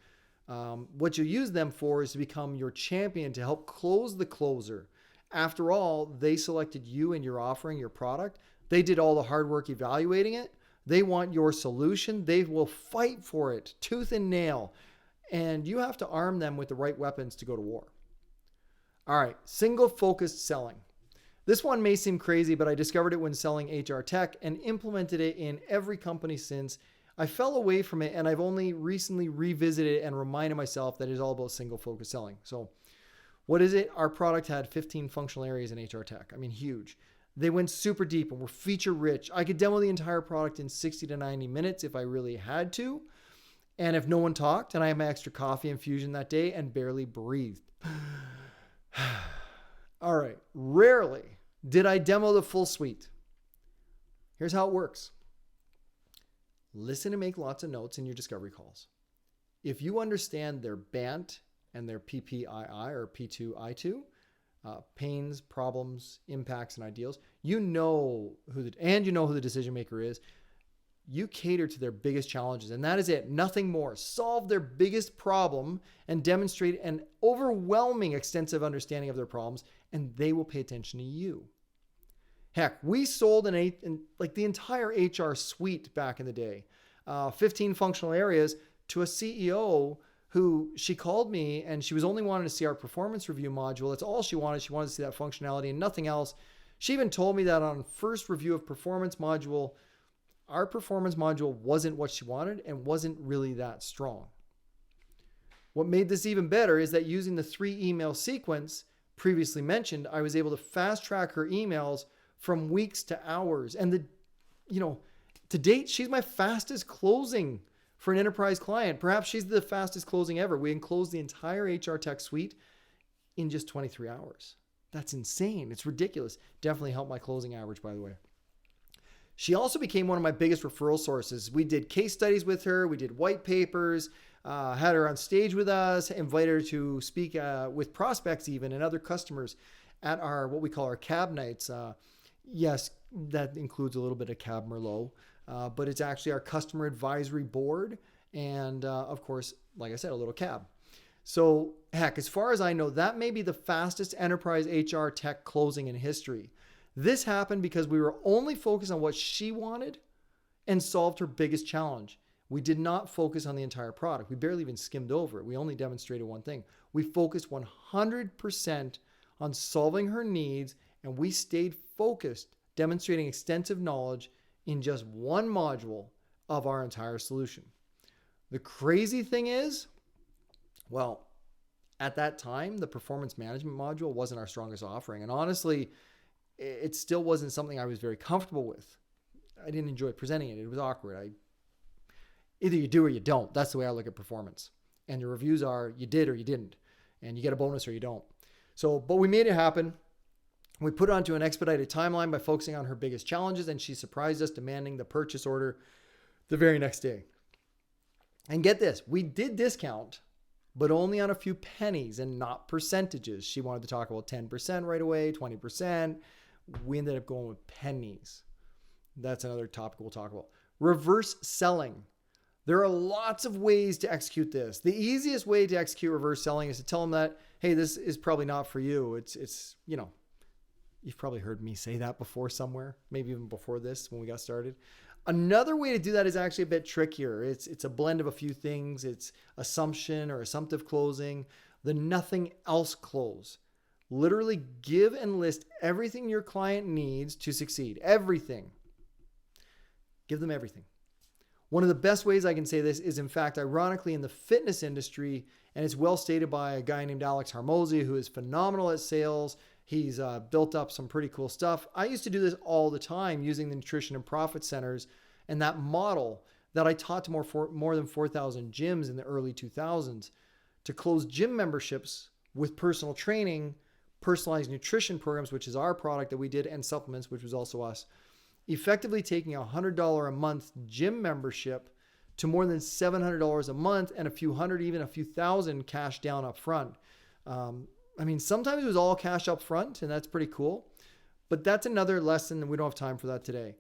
What you use them for is to become your champion to help close the closer. After all, they selected you and your offering, your product. They did all the hard work evaluating it. They want your solution. They will fight for it, tooth and nail. And you have to arm them with the right weapons to go to war. All right, single-focused selling. This one may seem crazy, but I discovered it when selling HR tech and implemented it in every company since. I fell away from it and I've only recently revisited it and reminded myself that it is all about single-focused selling. So what is it? Our product had 15 functional areas in HR tech. I mean, huge. They went super deep and were feature rich. I could demo the entire product in 60 to 90 minutes if I really had to. And if no one talked, and I had my extra coffee infusion that day and barely breathed. All right. Rarely did I demo the full suite. Here's how it works. Listen and make lots of notes in your discovery calls. If you understand their BANT and their PPII or P2I2, pains, problems, impacts, and ideals, you know who the decision maker is. You cater to their biggest challenges, and that is it. Nothing more. Solve their biggest problem and demonstrate an overwhelming extensive understanding of their problems, and they will pay attention to you. Heck, we sold the entire HR suite back in the day, 15 functional areas to a CEO who she called me and she was only wanting to see our performance review module. That's all she wanted. She wanted to see that functionality and nothing else. She even told me that on first review of performance module, our performance module wasn't what she wanted and wasn't really that strong. What made this even better is that using the 3 email sequence previously mentioned, I was able to fast track her emails from weeks to hours. And to date, she's my fastest closing for an enterprise client. Perhaps she's the fastest closing ever. We can close the entire HR tech suite in just 23 hours. That's insane. It's ridiculous. Definitely helped my closing average, by the way. She also became one of my biggest referral sources. We did case studies with her. We did white papers, had her on stage with us, invited her to speak with prospects even and other customers at what we call our cab nights. Yes, that includes a little bit of Cab Merlot, but it's actually our customer advisory board. And of course, like I said, a little cab. So heck, as far as I know, that may be the fastest enterprise HR tech closing in history. This happened because we were only focused on what she wanted and solved her biggest challenge. We did not focus on the entire product. We barely even skimmed over it. We only demonstrated one thing. We focused 100% on solving her needs, and we stayed focused, demonstrating extensive knowledge in just one module of our entire solution. The crazy thing is, well, at that time, the performance management module wasn't our strongest offering. And honestly, it still wasn't something I was very comfortable with. I didn't enjoy presenting it. It was awkward. Either you do or you don't. That's the way I look at performance. And your reviews are you did or you didn't. And you get a bonus or you don't. So, but we made it happen. We put it onto an expedited timeline by focusing on her biggest challenges, and she surprised us, demanding the purchase order the very next day. And get this, we did discount, but only on a few pennies and not percentages. She wanted to talk about 10% right away, 20%. We ended up going with pennies. That's another topic we'll talk about. Reverse selling. There are lots of ways to execute this. The easiest way to execute reverse selling is to tell them that, hey, this is probably not for you. It's you've probably heard me say that before somewhere, maybe even before this when we got started. Another way to do that is actually a bit trickier. It's a blend of a few things. It's assumption or assumptive closing, the nothing else close. Literally give and list everything your client needs to succeed. Everything. Give them everything. One of the best ways I can say this is, in fact, ironically, in the fitness industry, and it's well stated by a guy named Alex Hormozi, who is phenomenal at sales. He's built up some pretty cool stuff. I used to do this all the time using the nutrition and profit centers and that model that I taught to more than 4,000 gyms in the early 2000s to close gym memberships with personal training, personalized nutrition programs, which is our product that we did, and supplements, which was also us. Effectively taking a $100 a month gym membership to more than $700 a month and a few hundred, even a few thousand cash down up front. Sometimes it was all cash up front, and that's pretty cool. But that's another lesson, and we don't have time for that today.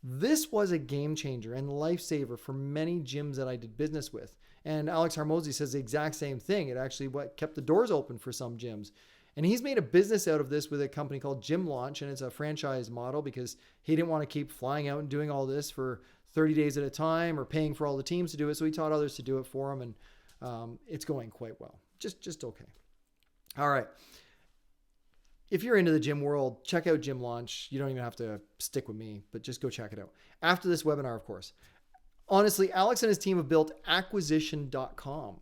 This was a game changer and lifesaver for many gyms that I did business with. And Alex Hormozi says the exact same thing. It actually what kept the doors open for some gyms. And he's made a business out of this with a company called Gym Launch, and it's a franchise model because he didn't want to keep flying out and doing all this for 30 days at a time or paying for all the teams to do it. So he taught others to do it for him, and it's going quite well. Just okay. All right. If you're into the gym world, check out Gym Launch. You don't even have to stick with me, but just go check it out. After this webinar, of course. Honestly, Alex and his team have built acquisition.com,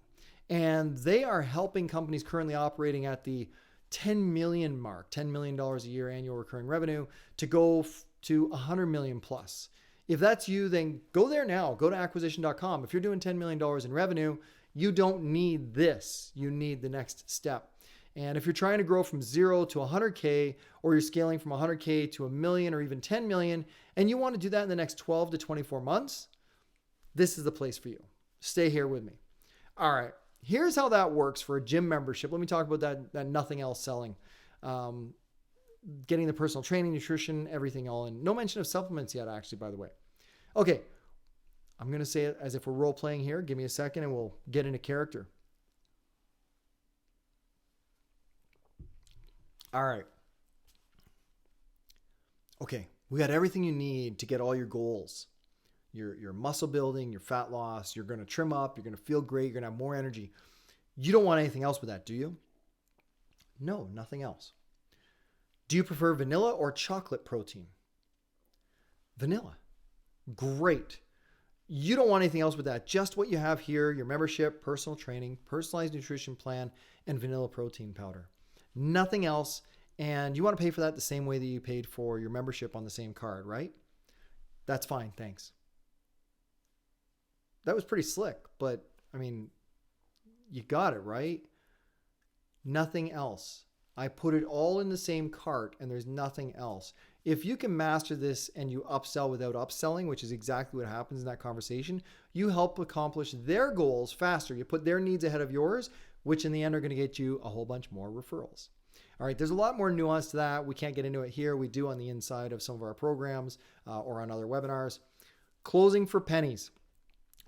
and they are helping companies currently operating at the 10 million mark, $10 million a year annual recurring revenue, to go to 100 million plus. If that's you, then go there now. Go to acquisition.com. If you're doing $10 million in revenue, you don't need this. You need the next step. And if you're trying to grow from 0 to 100K, or you're scaling from 100K to a million or even 10 million, and you want to do that in the next 12 to 24 months, this is the place for you. Stay here with me. All right. Here's how that works for a gym membership. Let me talk about that nothing else selling. Getting the personal training, nutrition, everything all in. No mention of supplements yet, actually, by the way. Okay. I'm going to say it as if we're role playing here. Give me a second and we'll get into character. All right. Okay. We got everything you need to get all your goals. Your muscle building, your fat loss, you're going to trim up, you're going to feel great, you're going to have more energy. You don't want anything else with that, do you? No, nothing else. Do you prefer vanilla or chocolate protein? Vanilla. Great. You don't want anything else with that. Just what you have here, your membership, personal training, personalized nutrition plan, and vanilla protein powder. Nothing else. And you want to pay for that the same way that you paid for your membership on the same card, right? That's fine. Thanks. That was pretty slick, but you got it, right? Nothing else. I put it all in the same cart and there's nothing else. If you can master this and you upsell without upselling, which is exactly what happens in that conversation, you help accomplish their goals faster. You put their needs ahead of yours, which in the end are going to get you a whole bunch more referrals. All right, there's a lot more nuance to that. We can't get into it here. We do on the inside of some of our programs or on other webinars. Closing for pennies.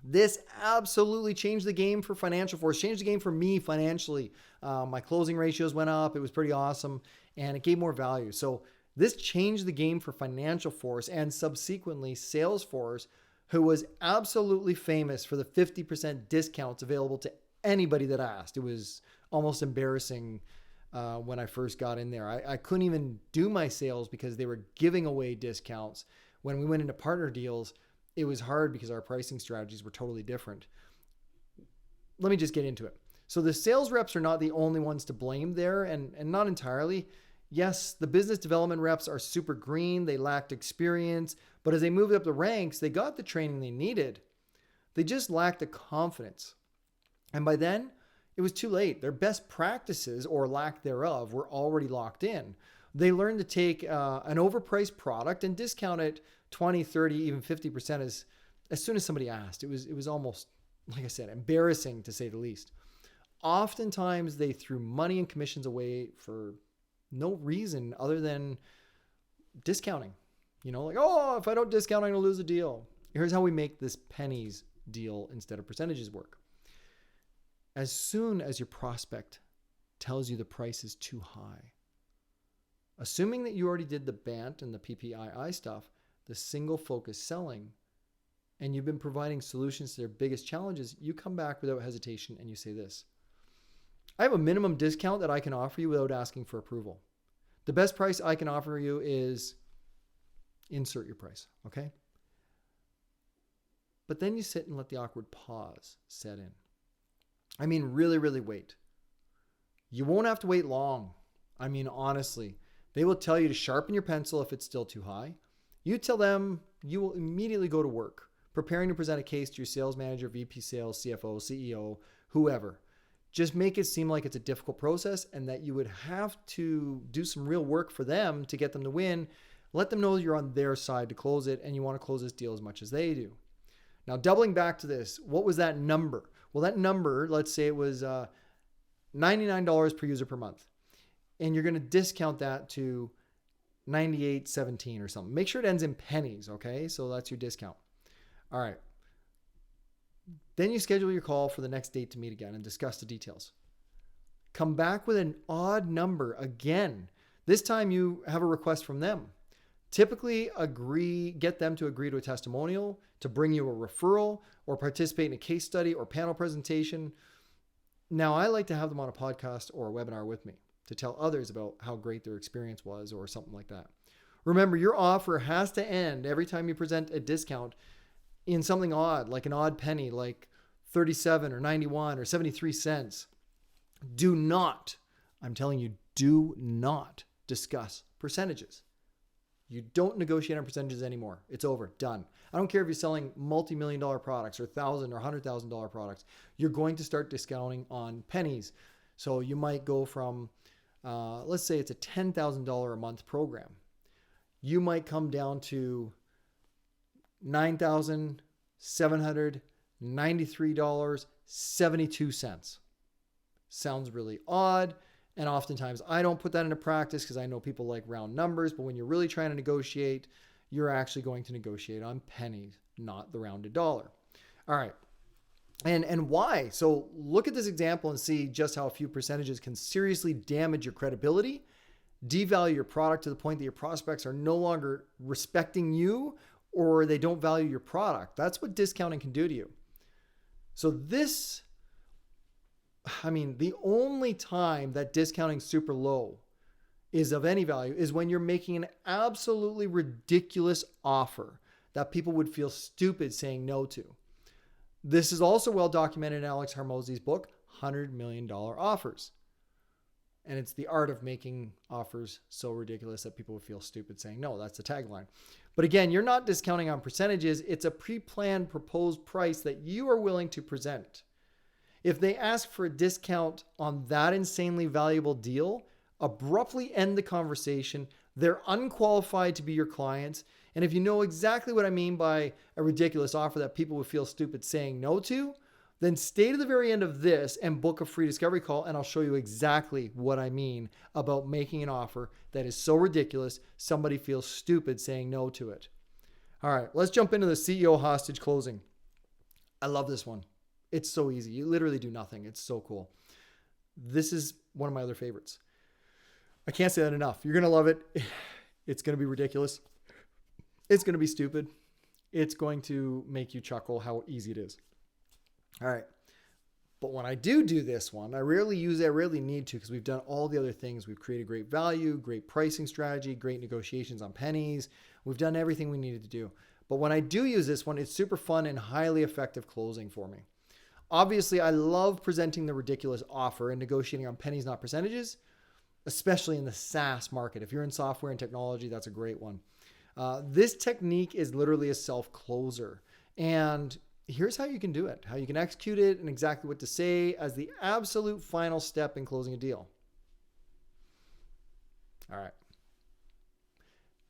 This absolutely changed the game for Financial Force, changed the game for me financially. My closing ratios went up. It was pretty awesome, and it gave more value. So this changed the game for Financial Force and subsequently Salesforce, who was absolutely famous for the 50% discounts available to anybody that asked. It was almost embarrassing when I first got in there. I couldn't even do my sales because they were giving away discounts. When we went into partner deals, it was hard because our pricing strategies were totally different. Let me just get into it. So the sales reps are not the only ones to blame there, and not entirely. Yes, the business development reps are super green. They lacked experience, but as they moved up the ranks, they got the training they needed. They just lacked the confidence. And by then, it was too late. Their best practices, or lack thereof, were already locked in. They learned to take an overpriced product and discount it 20, 30, even 50% as soon as somebody asked. It was almost, like I said, embarrassing to say the least. Oftentimes they threw money and commissions away for no reason other than discounting. Like, oh, if I don't discount, I'm going to lose a deal. Here's how we make this pennies deal instead of percentages work. As soon as your prospect tells you the price is too high, assuming that you already did the BANT and the PPII stuff, the single focus selling, and you've been providing solutions to their biggest challenges, you come back without hesitation and you say this: I have a minimum discount that I can offer you without asking for approval. The best price I can offer you is insert your price, okay? But then you sit and let the awkward pause set in. I mean, really, really wait. You won't have to wait long. I mean, honestly, they will tell you to sharpen your pencil if it's still too high. You tell them, you will immediately go to work, preparing to present a case to your sales manager, VP sales, CFO, CEO, whoever. Just make it seem like it's a difficult process and that you would have to do some real work for them to get them to win. Let them know you're on their side to close it and you want to close this deal as much as they do. Now, doubling back to this, what was that number? Well, that number, let's say it was $99 per user per month. And you're going to discount that to $98.17 or something. Make sure it ends in pennies, okay? So that's your discount. All right. Then you schedule your call for the next date to meet again and discuss the details. Come back with an odd number again. This time you have a request from them. Typically get them to agree to a testimonial, to bring you a referral, or participate in a case study or panel presentation. Now, I like to have them on a podcast or a webinar with me to tell others about how great their experience was or something like that. Remember, your offer has to end every time you present a discount in something odd, like an odd penny, like 37 or 91 or 73 cents. Do not, I'm telling you, do not discuss percentages. You don't negotiate on percentages anymore. It's over, done. I don't care if you're selling multi-million-dollar products or $1,000 or $100,000 products. You're going to start discounting on pennies. So you might go from, let's say it's a $10,000 a month program. You might come down to $9,793.72. Sounds really odd. And oftentimes I don't put that into practice because I know people like round numbers. But when you're really trying to negotiate, you're actually going to negotiate on pennies, not the rounded dollar. All right. And why? So look at this example and see just how a few percentages can seriously damage your credibility, devalue your product to the point that your prospects are no longer respecting you or they don't value your product. That's what discounting can do to you. So the only time that discounting super low is of any value is when you're making an absolutely ridiculous offer that people would feel stupid saying no to. This is also well documented in Alex Hormozi's book, $100 Million Offers. And it's the art of making offers so ridiculous that people would feel stupid saying no. That's the tagline. But again, you're not discounting on percentages. It's a pre-planned proposed price that you are willing to present. If they ask for a discount on that insanely valuable deal, abruptly end the conversation. They're unqualified to be your clients. And if you know exactly what I mean by a ridiculous offer that people would feel stupid saying no to, then stay to the very end of this and book a free discovery call, and I'll show you exactly what I mean about making an offer that is so ridiculous somebody feels stupid saying no to it. All right, let's jump into the CEO hostage closing. I love this one. It's so easy. You literally do nothing. It's so cool. This is one of my other favorites. I can't say that enough. You're going to love it. It's going to be ridiculous. It's going to be stupid. It's going to make you chuckle how easy it is. All right. But when I do this one, I rarely use it. I rarely need to because we've done all the other things. We've created great value, great pricing strategy, great negotiations on pennies. We've done everything we needed to do. But when I do use this one, it's super fun and highly effective closing for me. Obviously, I love presenting the ridiculous offer and negotiating on pennies, not percentages, especially in the SaaS market. If you're in software and technology, that's a great one. This technique is literally a self-closer. And here's how you can do it, how you can execute it, and exactly what to say as the absolute final step in closing a deal. All right.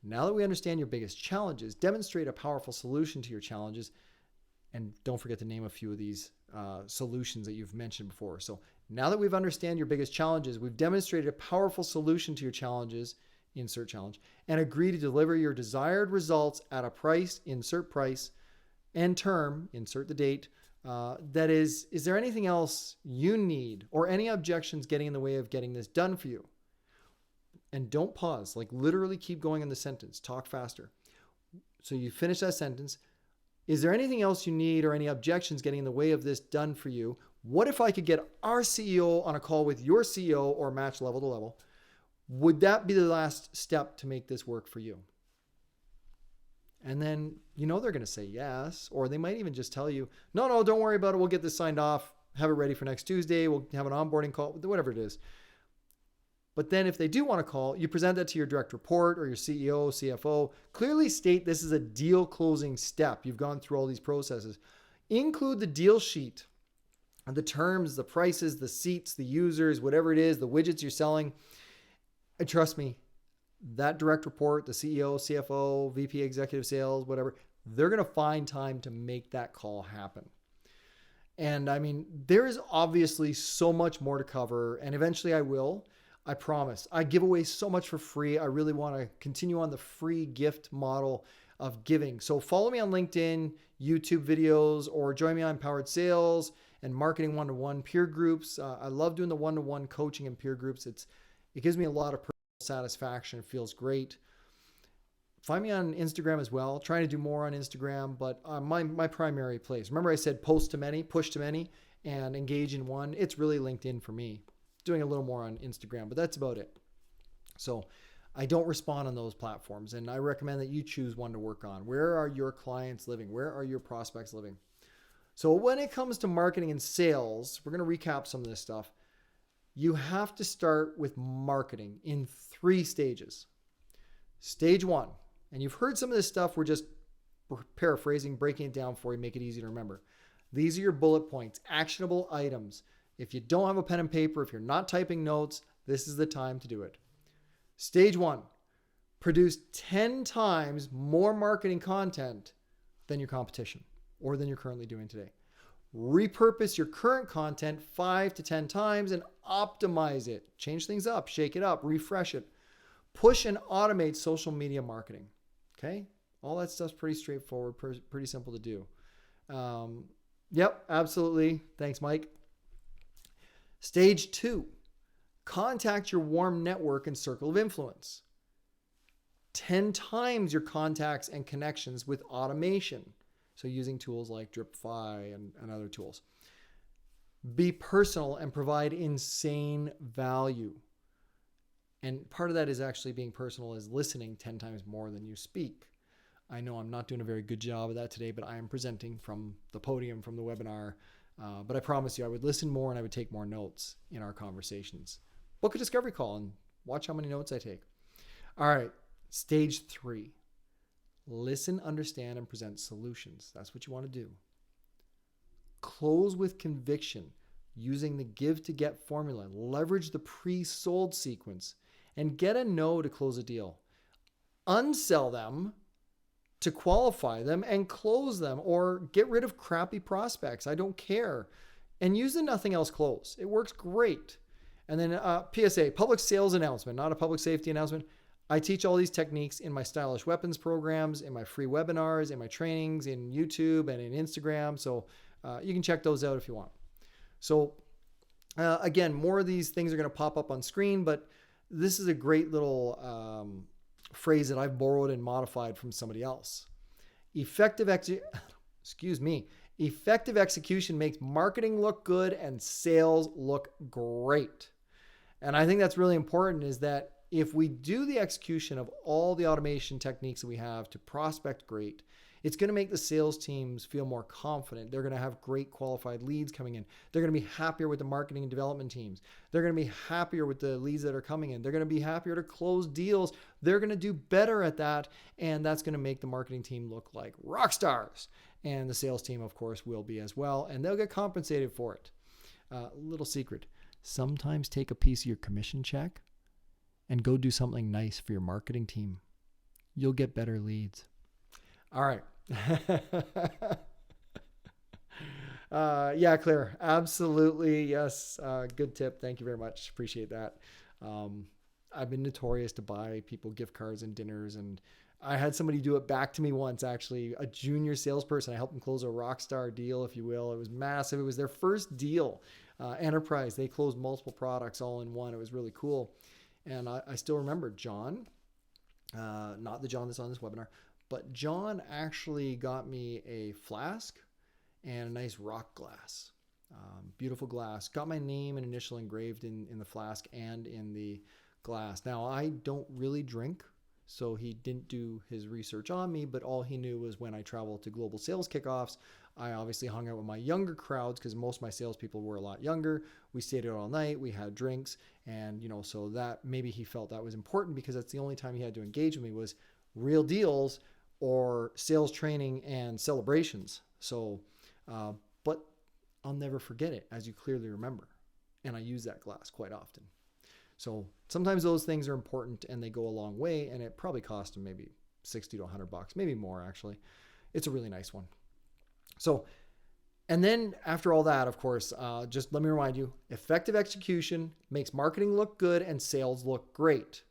Now that we understand your biggest challenges, demonstrate a powerful solution to your challenges. And don't forget to name a few of these solutions that you've mentioned before. So now that we've understand your biggest challenges, we've demonstrated a powerful solution to your challenges, insert challenge, and agree to deliver your desired results at a price, insert price, and term, insert the date. That is there anything else you need or any objections getting in the way of getting this done for you? And don't pause, like literally keep going in the sentence, talk faster. So you finish that sentence. Is there anything else you need or any objections getting in the way of this done for you? What if I could get our CEO on a call with your CEO or match level to level? Would that be the last step to make this work for you? And then, they're going to say yes, or they might even just tell you, no, don't worry about it. We'll get this signed off, have it ready for next Tuesday. We'll have an onboarding call, whatever it is. But then if they do want to call, you present that to your direct report or your CEO, CFO. Clearly state this is a deal closing step. You've gone through all these processes. Include the deal sheet, the terms, the prices, the seats, the users, whatever it is, the widgets you're selling. And trust me, that direct report, the CEO, CFO, VP executive sales, whatever, they're going to find time to make that call happen. And I mean, there is obviously so much more to cover, and eventually I will. I promise. I give away so much for free. I really want to continue on the free gift model of giving. So follow me on LinkedIn, YouTube videos, or join me on Empowered Sales and Marketing One-to-One peer groups. I love doing the one-to-one coaching and peer groups. It gives me a lot of personal satisfaction. It feels great. Find me on Instagram as well. Trying to do more on Instagram, but my primary place. Remember I said post to many, push to many, and engage in one. It's really LinkedIn for me. Doing a little more on Instagram, but that's about it. So I don't respond on those platforms, and I recommend that you choose one to work on. Where are your clients living? Where are your prospects living? So when it comes to marketing and sales, we're going to recap some of this stuff. You have to start with marketing in 3 stages. Stage 1, and you've heard some of this stuff. We're just paraphrasing, breaking it down for you, make it easy to remember. These are your bullet points, actionable items. If you don't have a pen and paper, if you're not typing notes, this is the time to do it. Stage 1, produce 10 times more marketing content than your competition or than you're currently doing today. Repurpose your current content 5 to 10 times and optimize it. Change things up, shake it up, refresh it. Push and automate social media marketing. Okay? All that stuff's pretty straightforward, pretty simple to do. Yep, absolutely. Thanks, Mike. Stage 2, contact your warm network and circle of influence. 10 times your contacts and connections with automation. So using tools like Dripify and other tools. Be personal and provide insane value. And part of that is actually being personal is listening 10 times more than you speak. I know I'm not doing a very good job of that today, but I am presenting from the podium, from the webinar. But I promise you, I would listen more and I would take more notes in our conversations. Book a discovery call and watch how many notes I take. All right, stage 3. Listen, understand, and present solutions. That's what you want to do. Close with conviction using the give to get formula. Leverage the pre-sold sequence and get a no to close a deal. Unsell them to qualify them and close them, or get rid of crappy prospects. I don't care. And use the nothing else close. It works great. And then PSA, public sales announcement, not a public safety announcement. I teach all these techniques in my Stylish Weapons programs, in my free webinars, in my trainings, in YouTube and in Instagram. So you can check those out if you want. So again, more of these things are going to pop up on screen, but this is a great little phrase that I've borrowed and modified from somebody else. Effective execution makes marketing look good and sales look great. And I think that's really important, is that if we do the execution of all the automation techniques that we have to prospect great, it's going to make the sales teams feel more confident. They're going to have great qualified leads coming in. They're going to be happier with the marketing and development teams. They're going to be happier with the leads that are coming in. They're going to be happier to close deals. They're going to do better at that. And that's going to make the marketing team look like rock stars. And the sales team, of course, will be as well. And they'll get compensated for it. Little secret. Sometimes take a piece of your commission check and go do something nice for your marketing team. You'll get better leads. All right. Yeah, Claire. Absolutely. Yes. Good tip. Thank you very much. Appreciate that. I've been notorious to buy people gift cards and dinners, and I had somebody do it back to me once, actually, a junior salesperson. I helped them close a rock star deal, if you will. It was massive. It was their first deal, enterprise. They closed multiple products all in one. It was really cool. And I still remember John, not the John that's on this webinar, but John actually got me a flask and a nice rock glass. Beautiful glass. Got my name and initial engraved in the flask and in the glass. Now, I don't really drink, so he didn't do his research on me, but all he knew was when I traveled to global sales kickoffs, I obviously hung out with my younger crowds because most of my salespeople were a lot younger. We stayed out all night. We had drinks. And, so that maybe he felt that was important because that's the only time he had to engage with me was real deals or sales training and celebrations. So, but I'll never forget it, as you clearly remember. And I use that glass quite often. So sometimes those things are important and they go a long way, and it probably cost him maybe $60 to $100, maybe more actually. It's a really nice one. So, and then after all that, of course, just let me remind you, effective execution makes marketing look good and sales look great.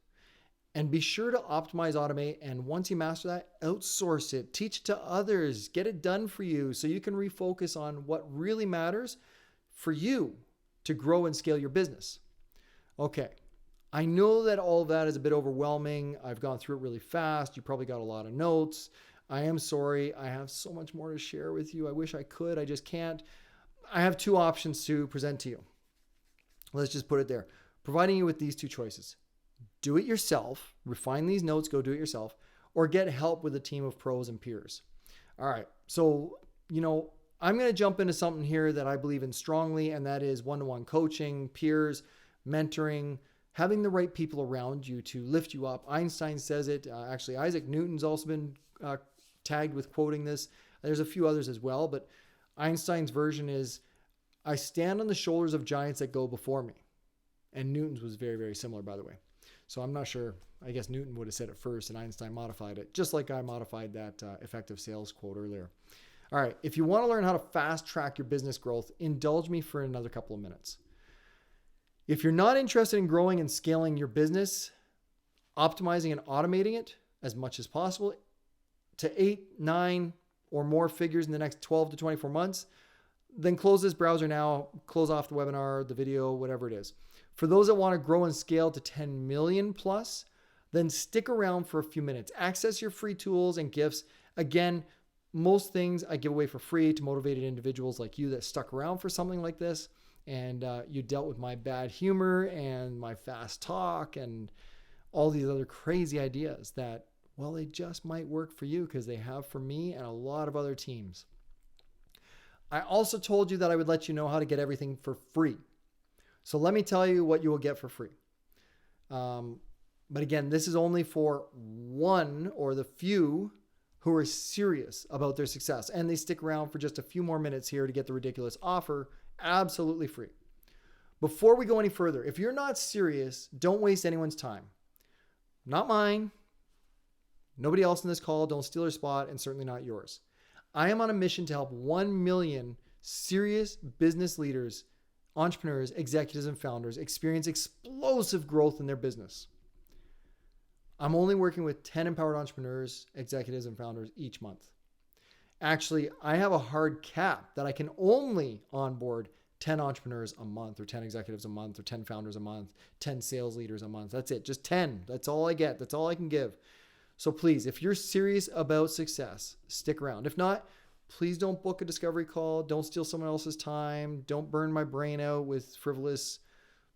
And be sure to optimize, automate, and once you master that, outsource it, teach it to others, get it done for you so you can refocus on what really matters for you to grow and scale your business. Okay, I know that all of that is a bit overwhelming. I've gone through it really fast. You probably got a lot of notes. I am sorry. I have so much more to share with you. I wish I could. I just can't. I have two options to present to you. Let's just put it there. Providing you with these two choices. Do it yourself. Refine these notes. Go do it yourself. Or get help with a team of pros and peers. All right. So, I'm going to jump into something here that I believe in strongly, and that is one-to-one coaching, peers, mentoring, having the right people around you to lift you up. Einstein says it. Actually, Isaac Newton's also been tagged with quoting this. There's a few others as well, but Einstein's version is, I stand on the shoulders of giants that go before me. And Newton's was very, very similar, by the way. So I'm not sure. I guess Newton would have said it first and Einstein modified it, just like I modified that effective sales quote earlier. All right. If you want to learn how to fast track your business growth, indulge me for another couple of minutes. If you're not interested in growing and scaling your business, optimizing and automating it as much as possible to 8, 9, or more figures in the next 12 to 24 months, then close this browser now, close off the webinar, the video, whatever it is. For those that want to grow and scale to 10 million plus, then stick around for a few minutes. Access your free tools and gifts. Again, most things I give away for free to motivated individuals like you that stuck around for something like this. And you dealt with my bad humor and my fast talk and all these other crazy ideas that, well, they just might work for you because they have for me and a lot of other teams. I also told you that I would let you know how to get everything for free. So let me tell you what you will get for free. But again, this is only for one or the few who are serious about their success. And they stick around for just a few more minutes here to get the ridiculous offer absolutely free. Before we go any further, if you're not serious, don't waste anyone's time. Not mine. Nobody else in this call. Don't steal their spot, and certainly not yours. I am on a mission to help 1 million serious business leaders, entrepreneurs, executives, and founders experience explosive growth in their business. I'm only working with 10 empowered entrepreneurs, executives, and founders each month. Actually, I have a hard cap that I can only onboard 10 entrepreneurs a month, or 10 executives a month, or 10 founders a month, 10 sales leaders a month. That's it. Just 10. That's all I get. That's all I can give. So please, if you're serious about success, stick around. If not, please don't book a discovery call. Don't steal someone else's time. Don't burn my brain out with frivolous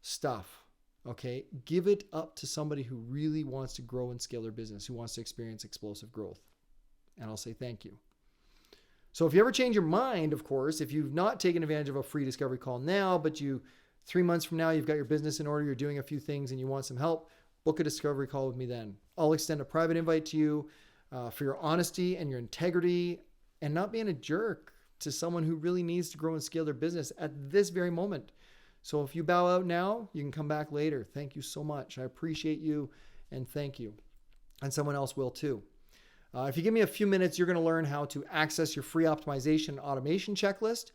stuff. Okay? Give it up to somebody who really wants to grow and scale their business, who wants to experience explosive growth. And I'll say thank you. So if you ever change your mind, of course, if you've not taken advantage of a free discovery call now, but 3 months from now, you've got your business in order, you're doing a few things and you want some help, book a discovery call with me then. I'll extend a private invite to you for your honesty and your integrity and not being a jerk to someone who really needs to grow and scale their business at this very moment. So if you bow out now, you can come back later. Thank you so much. I appreciate you and thank you. And someone else will too. If you give me a few minutes, you're going to learn how to access your free optimization automation checklist.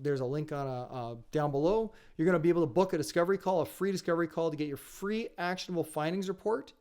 There's a link on down below. You're going to be able to book a discovery call, a free discovery call to get your free actionable findings report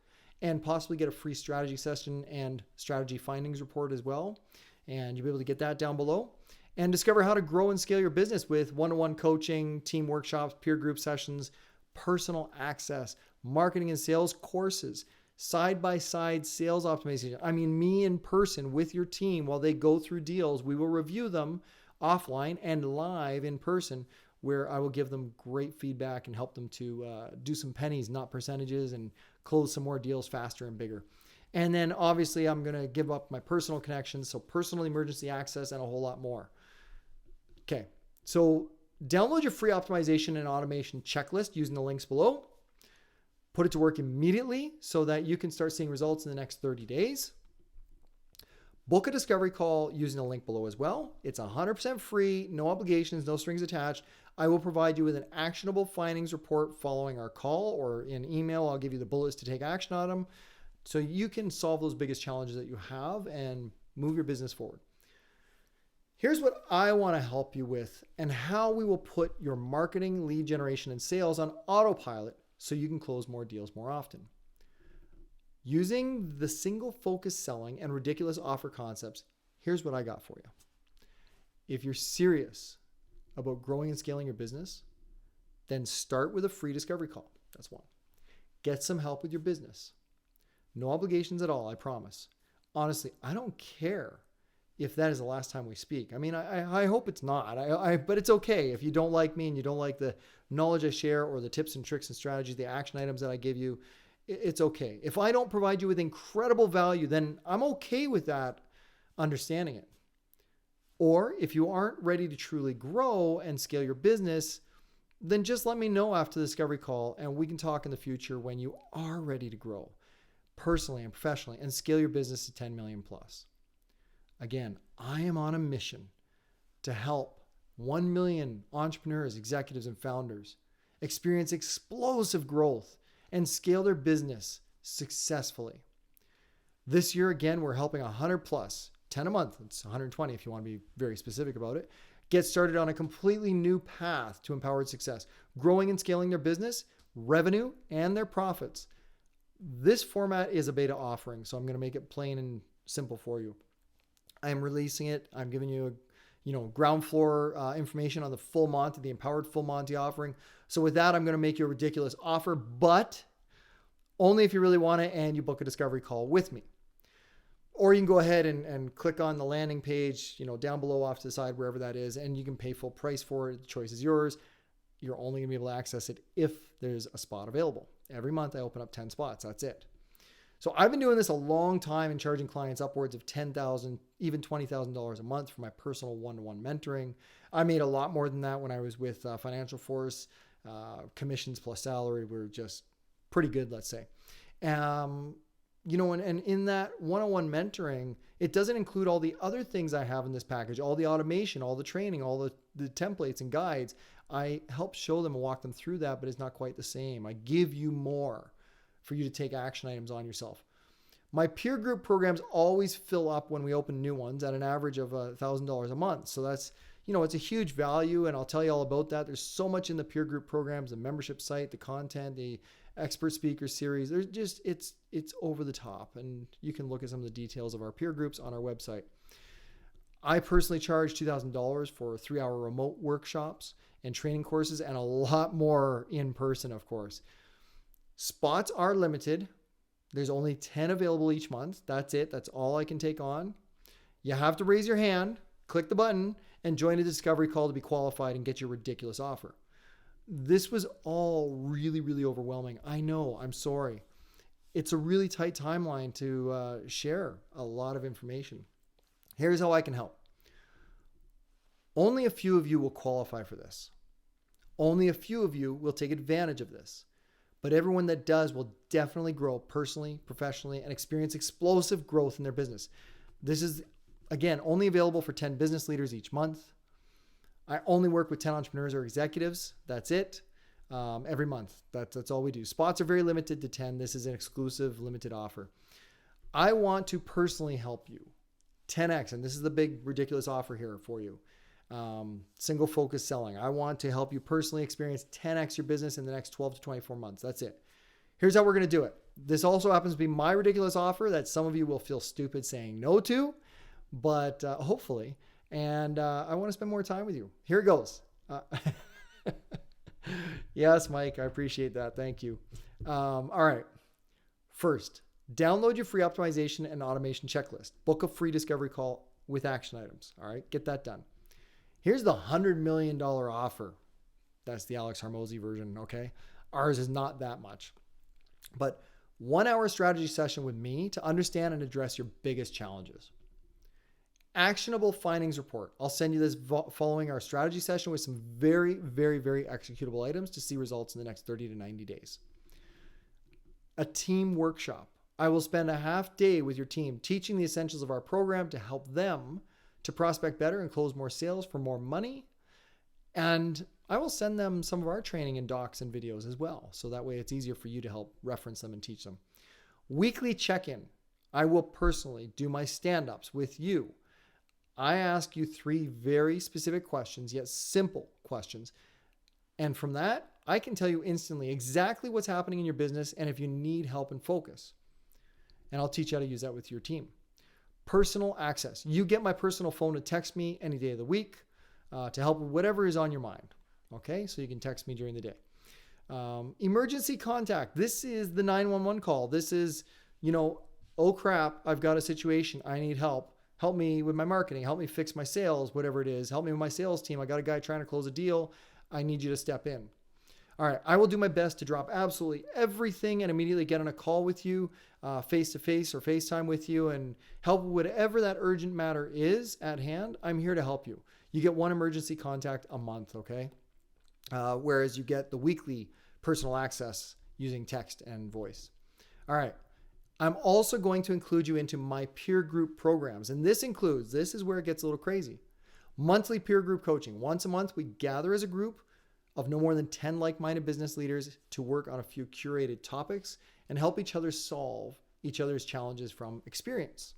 and possibly get a free strategy session and strategy findings report as well. And you'll be able to get that down below and discover how to grow and scale your business with one-on-one coaching, team workshops, peer group sessions, personal access, marketing and sales courses, side-by-side sales optimization. I mean, me in person with your team while they go through deals. We will review them offline and live in person, where I will give them great feedback and help them to do some pennies, not percentages, and close some more deals faster and bigger. And then obviously I'm going to give up my personal connections, so personal emergency access and a whole lot more. Okay, so download your free optimization and automation checklist using the links below. Put it to work immediately so that you can start seeing results in the next 30 days. Book a discovery call using the link below as well. It's 100% free, no obligations, no strings attached. I will provide you with an actionable findings report following our call, or in email, I'll give you the bullets to take action on them so you can solve those biggest challenges that you have and move your business forward. Here's what I want to help you with and how we will put your marketing, lead generation, and sales on autopilot so you can close more deals more often. Using the single focus selling and ridiculous offer concepts, here's what I got for you. If you're serious about growing and scaling your business, then start with a free discovery call. That's one. Get some help with your business. No obligations at all, I promise. Honestly, I don't care if that is the last time we speak. I mean, I hope it's not, but it's okay. If you don't like me and you don't like the knowledge I share or the tips and tricks and strategies, the action items that I give you, it's okay. If I don't provide you with incredible value, then I'm okay with that, understanding it. Or if you aren't ready to truly grow and scale your business, then just let me know after the discovery call and we can talk in the future when you are ready to grow personally and professionally and scale your business to 10 million plus. Again, I am on a mission to help 1 million entrepreneurs, executives, and founders experience explosive growth and scale their business successfully. This year, again, we're helping 100 plus, 10 a month. It's 120 if you want to be very specific about it. Get started on a completely new path to empowered success, growing and scaling their business, revenue, and their profits. This format is a beta offering, so I'm going to make it plain and simple for you. I am releasing it. I'm giving you ground floor information on the full Monty, the empowered full Monty offering. So with that, I'm going to make you a ridiculous offer, but only if you really want it and you book a discovery call with me. Or you can go ahead and click on the landing page, down below off to the side, wherever that is, and you can pay full price for it. The choice is yours. You're only going to be able to access it if there's a spot available. Every month I open up 10 spots. That's it. So I've been doing this a long time and charging clients upwards of $10,000, even $20,000 a month for my personal one-to-one mentoring. I made a lot more than that when I was with Financial Force. Commissions plus salary were just pretty good, let's say. And in that one-on-one mentoring, it doesn't include all the other things I have in this package, all the automation, all the training, all the templates and guides. I help show them and walk them through that, but it's not quite the same. I give you more for you to take action items on yourself. My peer group programs always fill up when we open new ones at an average of $1,000 a month. So that's, it's a huge value, and I'll tell you all about that. There's so much in the peer group programs, the membership site, the content, the expert speaker series. There's just, it's over the top, and you can look at some of the details of our peer groups on our website. I personally charge $2,000 for 3-hour remote workshops and training courses, and a lot more in person, of course. Spots are limited. There's only 10 available each month. That's it. That's all I can take on. You have to raise your hand, click the button, and join a discovery call to be qualified and get your ridiculous offer. This was all really, really overwhelming. I know. I'm sorry. It's a really tight timeline to share a lot of information. Here's how I can help. Only a few of you will qualify for this. Only a few of you will take advantage of this. But everyone that does will definitely grow personally, professionally, and experience explosive growth in their business. This is, again, only available for 10 business leaders each month. I only work with 10 entrepreneurs or executives. That's it. Every month. That's all we do. Spots are very limited to 10. This is an exclusive, limited offer. I want to personally help you. 10x, and this is the big, ridiculous offer here for you. Single focus selling. I want to help you personally experience 10x your business in the next 12 to 24 months. That's it. Here's how we're going to do it. This also happens to be my ridiculous offer that some of you will feel stupid saying no to, but hopefully. And I want to spend more time with you. Here it goes. Yes, Mike, I appreciate that. Thank you. All right. First, download your free optimization and automation checklist. Book a free discovery call with action items. All right. Get that done. Here's the $100 million offer. That's the Alex Hormozi version, okay? Ours is not that much. But 1 hour strategy session with me to understand and address your biggest challenges. Actionable findings report. I'll send you this following our strategy session with some very, very, very executable items to see results in the next 30 to 90 days. A team workshop. I will spend a half day with your team teaching the essentials of our program to help them to prospect better and close more sales for more money. And I will send them some of our training and docs and videos as well. So that way it's easier for you to help reference them and teach them. Weekly check-in. I will personally do my stand-ups with you. I ask you 3 very specific questions, yet simple questions. And from that, I can tell you instantly exactly what's happening in your business and if you need help and focus. And I'll teach you how to use that with your team. Personal access. You get my personal phone to text me any day of the week to help with whatever is on your mind. Okay, so you can text me during the day. Emergency contact. This is the 911 call. This is, oh crap, I've got a situation. I need help. Help me with my marketing. Help me fix my sales, whatever it is. Help me with my sales team. I got a guy trying to close a deal. I need you to step in. All right, I will do my best to drop absolutely everything and immediately get on a call with you, face-to-face or FaceTime with you, and help whatever that urgent matter is at hand. I'm here to help you. You get 1 emergency contact a month, okay? Whereas you get the weekly personal access using text and voice. All right, I'm also going to include you into my peer group programs, and this is where it gets a little crazy. Monthly peer group coaching. Once a month, we gather as a group of no more than 10 like-minded business leaders to work on a few curated topics and help each other solve each other's challenges from experience.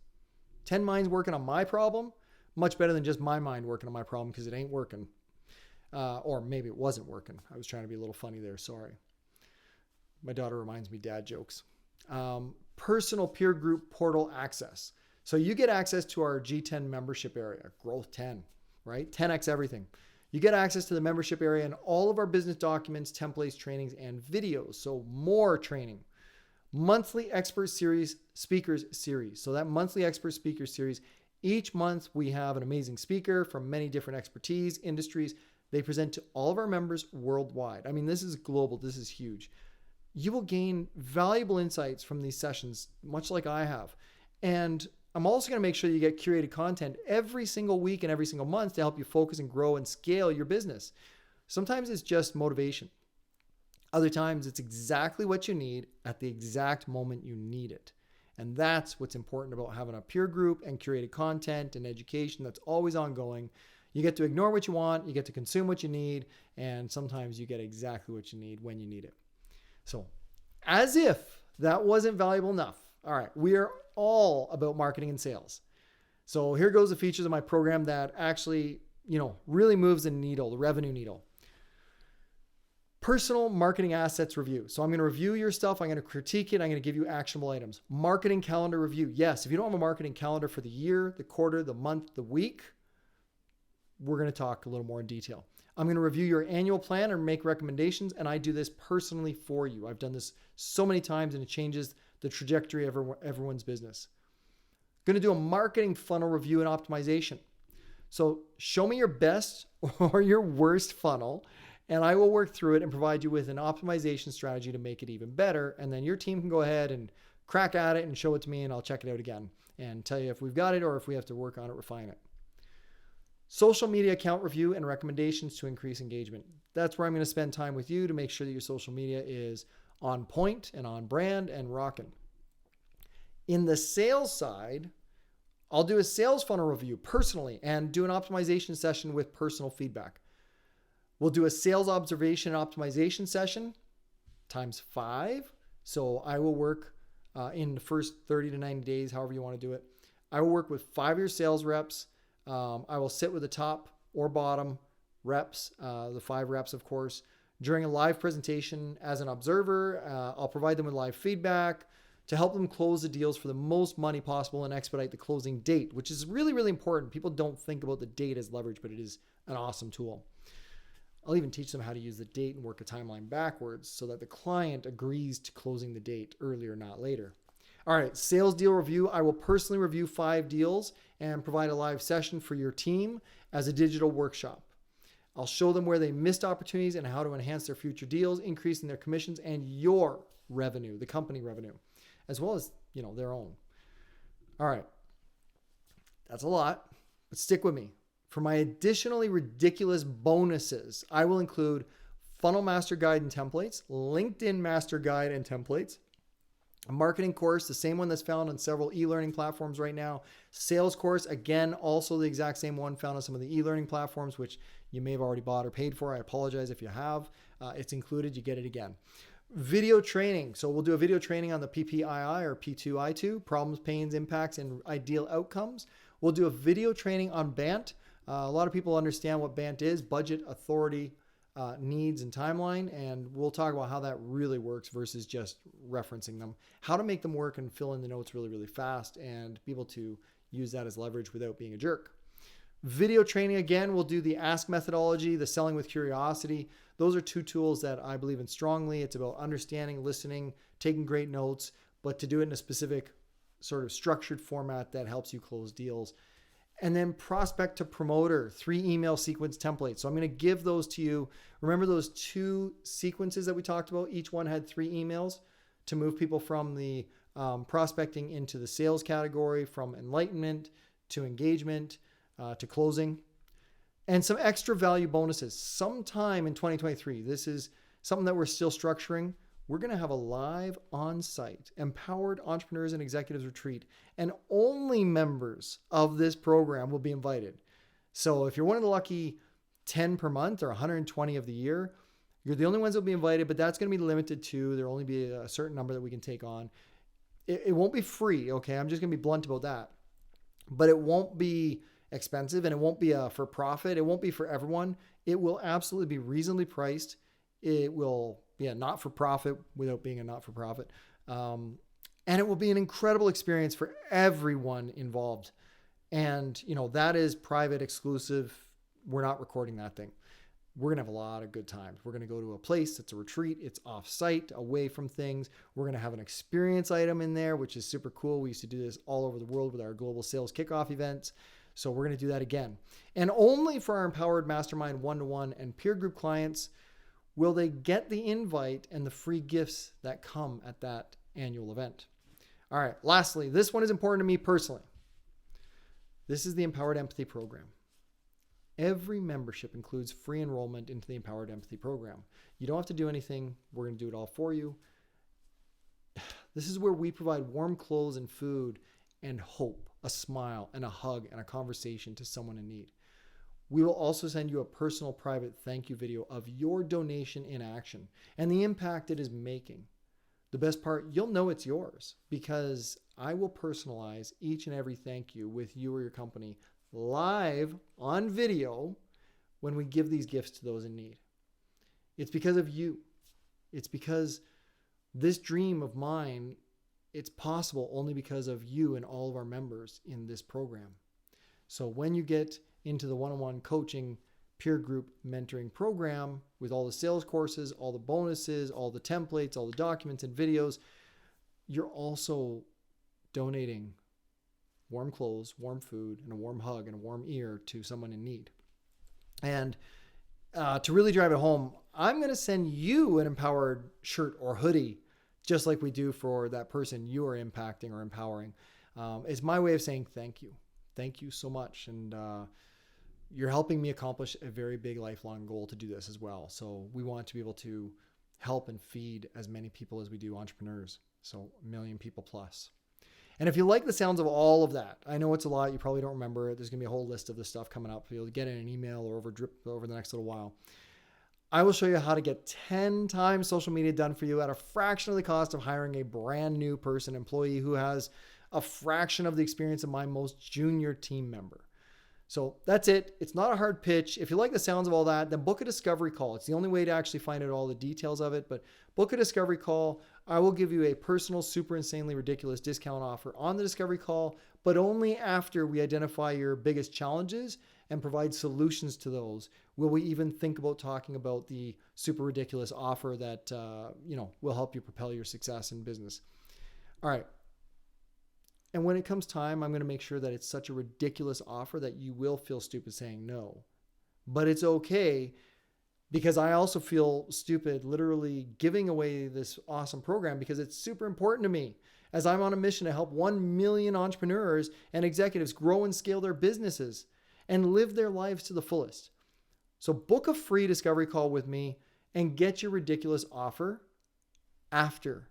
10 minds working on my problem, much better than just my mind working on my problem because it ain't working. Or maybe it wasn't working. I was trying to be a little funny there. Sorry. My daughter reminds me dad jokes. Personal peer group portal access. So you get access to our G10 membership area, Growth 10, right? 10x everything. You get access to the membership area and all of our business documents, templates, trainings, and videos. So more training. Monthly expert series, speakers series. So that monthly expert speaker series, each month we have an amazing speaker from many different expertise, industries. They present to all of our members worldwide. I mean, this is global. This is huge. You will gain valuable insights from these sessions, much like I have. And I'm also going to make sure you get curated content every single week and every single month to help you focus and grow and scale your business. Sometimes it's just motivation. Other times it's exactly what you need at the exact moment you need it. And that's what's important about having a peer group and curated content and education that's always ongoing. You get to ignore what you want, you get to consume what you need, and sometimes you get exactly what you need when you need it. So, as if that wasn't valuable enough. All right, we are all about marketing and sales. So here goes the features of my program that actually, really moves the needle, the revenue needle. Personal marketing assets review. So I'm going to review your stuff. I'm going to critique it. I'm going to give you actionable items. Marketing calendar review. Yes, if you don't have a marketing calendar for the year, the quarter, the month, the week, we're going to talk a little more in detail. I'm going to review your annual plan and make recommendations, and I do this personally for you. I've done this so many times, and it changes the trajectory of everyone's business. Going to do a marketing funnel review and optimization. So show me your best or your worst funnel, and I will work through it and provide you with an optimization strategy to make it even better. And then your team can go ahead and crack at it and show it to me, and I'll check it out again and tell you if we've got it or if we have to work on it, refine it. Social media account review and recommendations to increase engagement. That's where I'm going to spend time with you to make sure that your social media is on point and on brand and rocking. In the sales side, I'll do a sales funnel review personally and do an optimization session with personal feedback. We'll do a sales observation and optimization session times 5. So I will work in the first 30 to 90 days, however you want to do it. I will work with 5 of your sales reps. I will sit with the top or bottom reps, the 5 reps, of course, during a live presentation as an observer. I'll provide them with live feedback to help them close the deals for the most money possible and expedite the closing date, which is really, really important. People don't think about the date as leverage, but it is an awesome tool. I'll even teach them how to use the date and work a timeline backwards so that the client agrees to closing the date earlier, not later. All right, sales deal review. I will personally review 5 deals and provide a live session for your team as a digital workshop. I'll show them where they missed opportunities and how to enhance their future deals, increasing their commissions and your revenue, the company revenue, as well as, their own. All right, that's a lot, but stick with me. For my additionally ridiculous bonuses, I will include Funnel Master Guide and templates, LinkedIn Master Guide and templates, a marketing course, the same one that's found on several e-learning platforms right now. Sales course, again, also the exact same one found on some of the e-learning platforms, which you may have already bought or paid for. I apologize if you have. It's included. You get it again. Video training. So we'll do a video training on the PPII or P2I2, problems, pains, impacts, and ideal outcomes. We'll do a video training on BANT. A lot of people understand what BANT is: budget, authority, needs, and timeline. And we'll talk about how that really works versus just referencing them, how to make them work and fill in the notes really, really fast and be able to use that as leverage without being a jerk. Video training, again, we'll do the ask methodology, the selling with curiosity. Those are 2 tools that I believe in strongly. It's about understanding, listening, taking great notes, but to do it in a specific sort of structured format that helps you close deals. And then prospect to promoter, 3 email sequence templates. So I'm going to give those to you. Remember those 2 sequences that we talked about? Each one had 3 emails to move people from the prospecting into the sales category, from enlightenment to engagement to closing. And some extra value bonuses. Sometime in 2023, this is something that we're still structuring. We're going to have a live on-site empowered entrepreneurs and executives retreat, and only members of this program will be invited. So if you're one of the lucky 10 per month or 120 of the year, you're the only ones that will be invited, but that's going to be limited to, there'll only be a certain number that we can take on. It won't be free. Okay. I'm just going to be blunt about that, but it won't be expensive and it won't be for profit. It won't be for everyone. It will absolutely be reasonably priced. It will be a not-for-profit without being a not-for-profit. And it will be an incredible experience for everyone involved. And, that is private, exclusive. We're not recording that thing. We're going to have a lot of good times. We're going to go to a place that's a retreat. It's off-site, away from things. We're going to have an experience item in there, which is super cool. We used to do this all over the world with our global sales kickoff events. So we're going to do that again. And only for our empowered mastermind one-to-one and peer group clients will they get the invite and the free gifts that come at that annual event. All right. Lastly, this one is important to me personally. This is the Empowered Empathy Program. Every membership includes free enrollment into the Empowered Empathy Program. You don't have to do anything. We're going to do it all for you. This is where we provide warm clothes and food and hope, a smile and a hug and a conversation to someone in need. We will also send you a personal private thank you video of your donation in action and the impact it is making. The best part, you'll know it's yours because I will personalize each and every thank you with you or your company live on video when we give these gifts to those in need. It's because of you. It's because this dream of mine, it's possible only because of you and all of our members in this program. So when you get into the one-on-one coaching peer group mentoring program with all the sales courses, all the bonuses, all the templates, all the documents and videos, you're also donating warm clothes, warm food, and a warm hug and a warm ear to someone in need. And to really drive it home, I'm going to send you an empowered shirt or hoodie, just like we do for that person you are impacting or empowering. It's my way of saying thank you. Thank you so much. And you're helping me accomplish a very big lifelong goal to do this as well. So we want to be able to help and feed as many people as we do entrepreneurs. So 1 million people plus. And if you like the sounds of all of that, I know it's a lot. You probably don't remember it. There's going to be a whole list of this stuff coming up. You'll get in an email or over the next little while. I will show you how to get 10 times social media done for you at a fraction of the cost of hiring a brand new employee who has a fraction of the experience of my most junior team member. So that's it. It's not a hard pitch. If you like the sounds of all that, then book a discovery call. It's the only way to actually find out all the details of it, but book a discovery call. I will give you a personal, super insanely ridiculous discount offer on the discovery call, but only after we identify your biggest challenges and provide solutions to those. Will we even think about talking about the super ridiculous offer that will help you propel your success in business? All right. And when it comes time, I'm going to make sure that it's such a ridiculous offer that you will feel stupid saying no. But it's okay, because I also feel stupid literally giving away this awesome program, because it's super important to me, as I'm on a mission to help 1 million entrepreneurs and executives grow and scale their businesses and live their lives to the fullest. So book a free discovery call with me and get your ridiculous offer after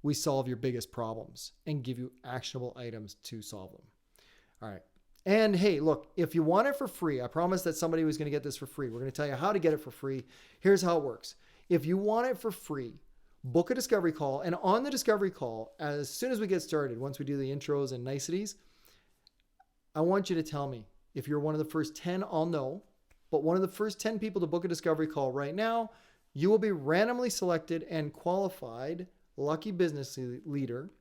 we solve your biggest problems and give you actionable items to solve them. All right. And hey, look, if you want it for free, I promised that somebody was going to get this for free. We're going to tell you how to get it for free. Here's how it works. If you want it for free, book a discovery call. And on the discovery call, as soon as we get started, once we do the intros and niceties, I want you to tell me if you're one of the first 10, I'll know, but one of the first 10 people to book a discovery call right now, you will be randomly selected and qualified. Lucky business leader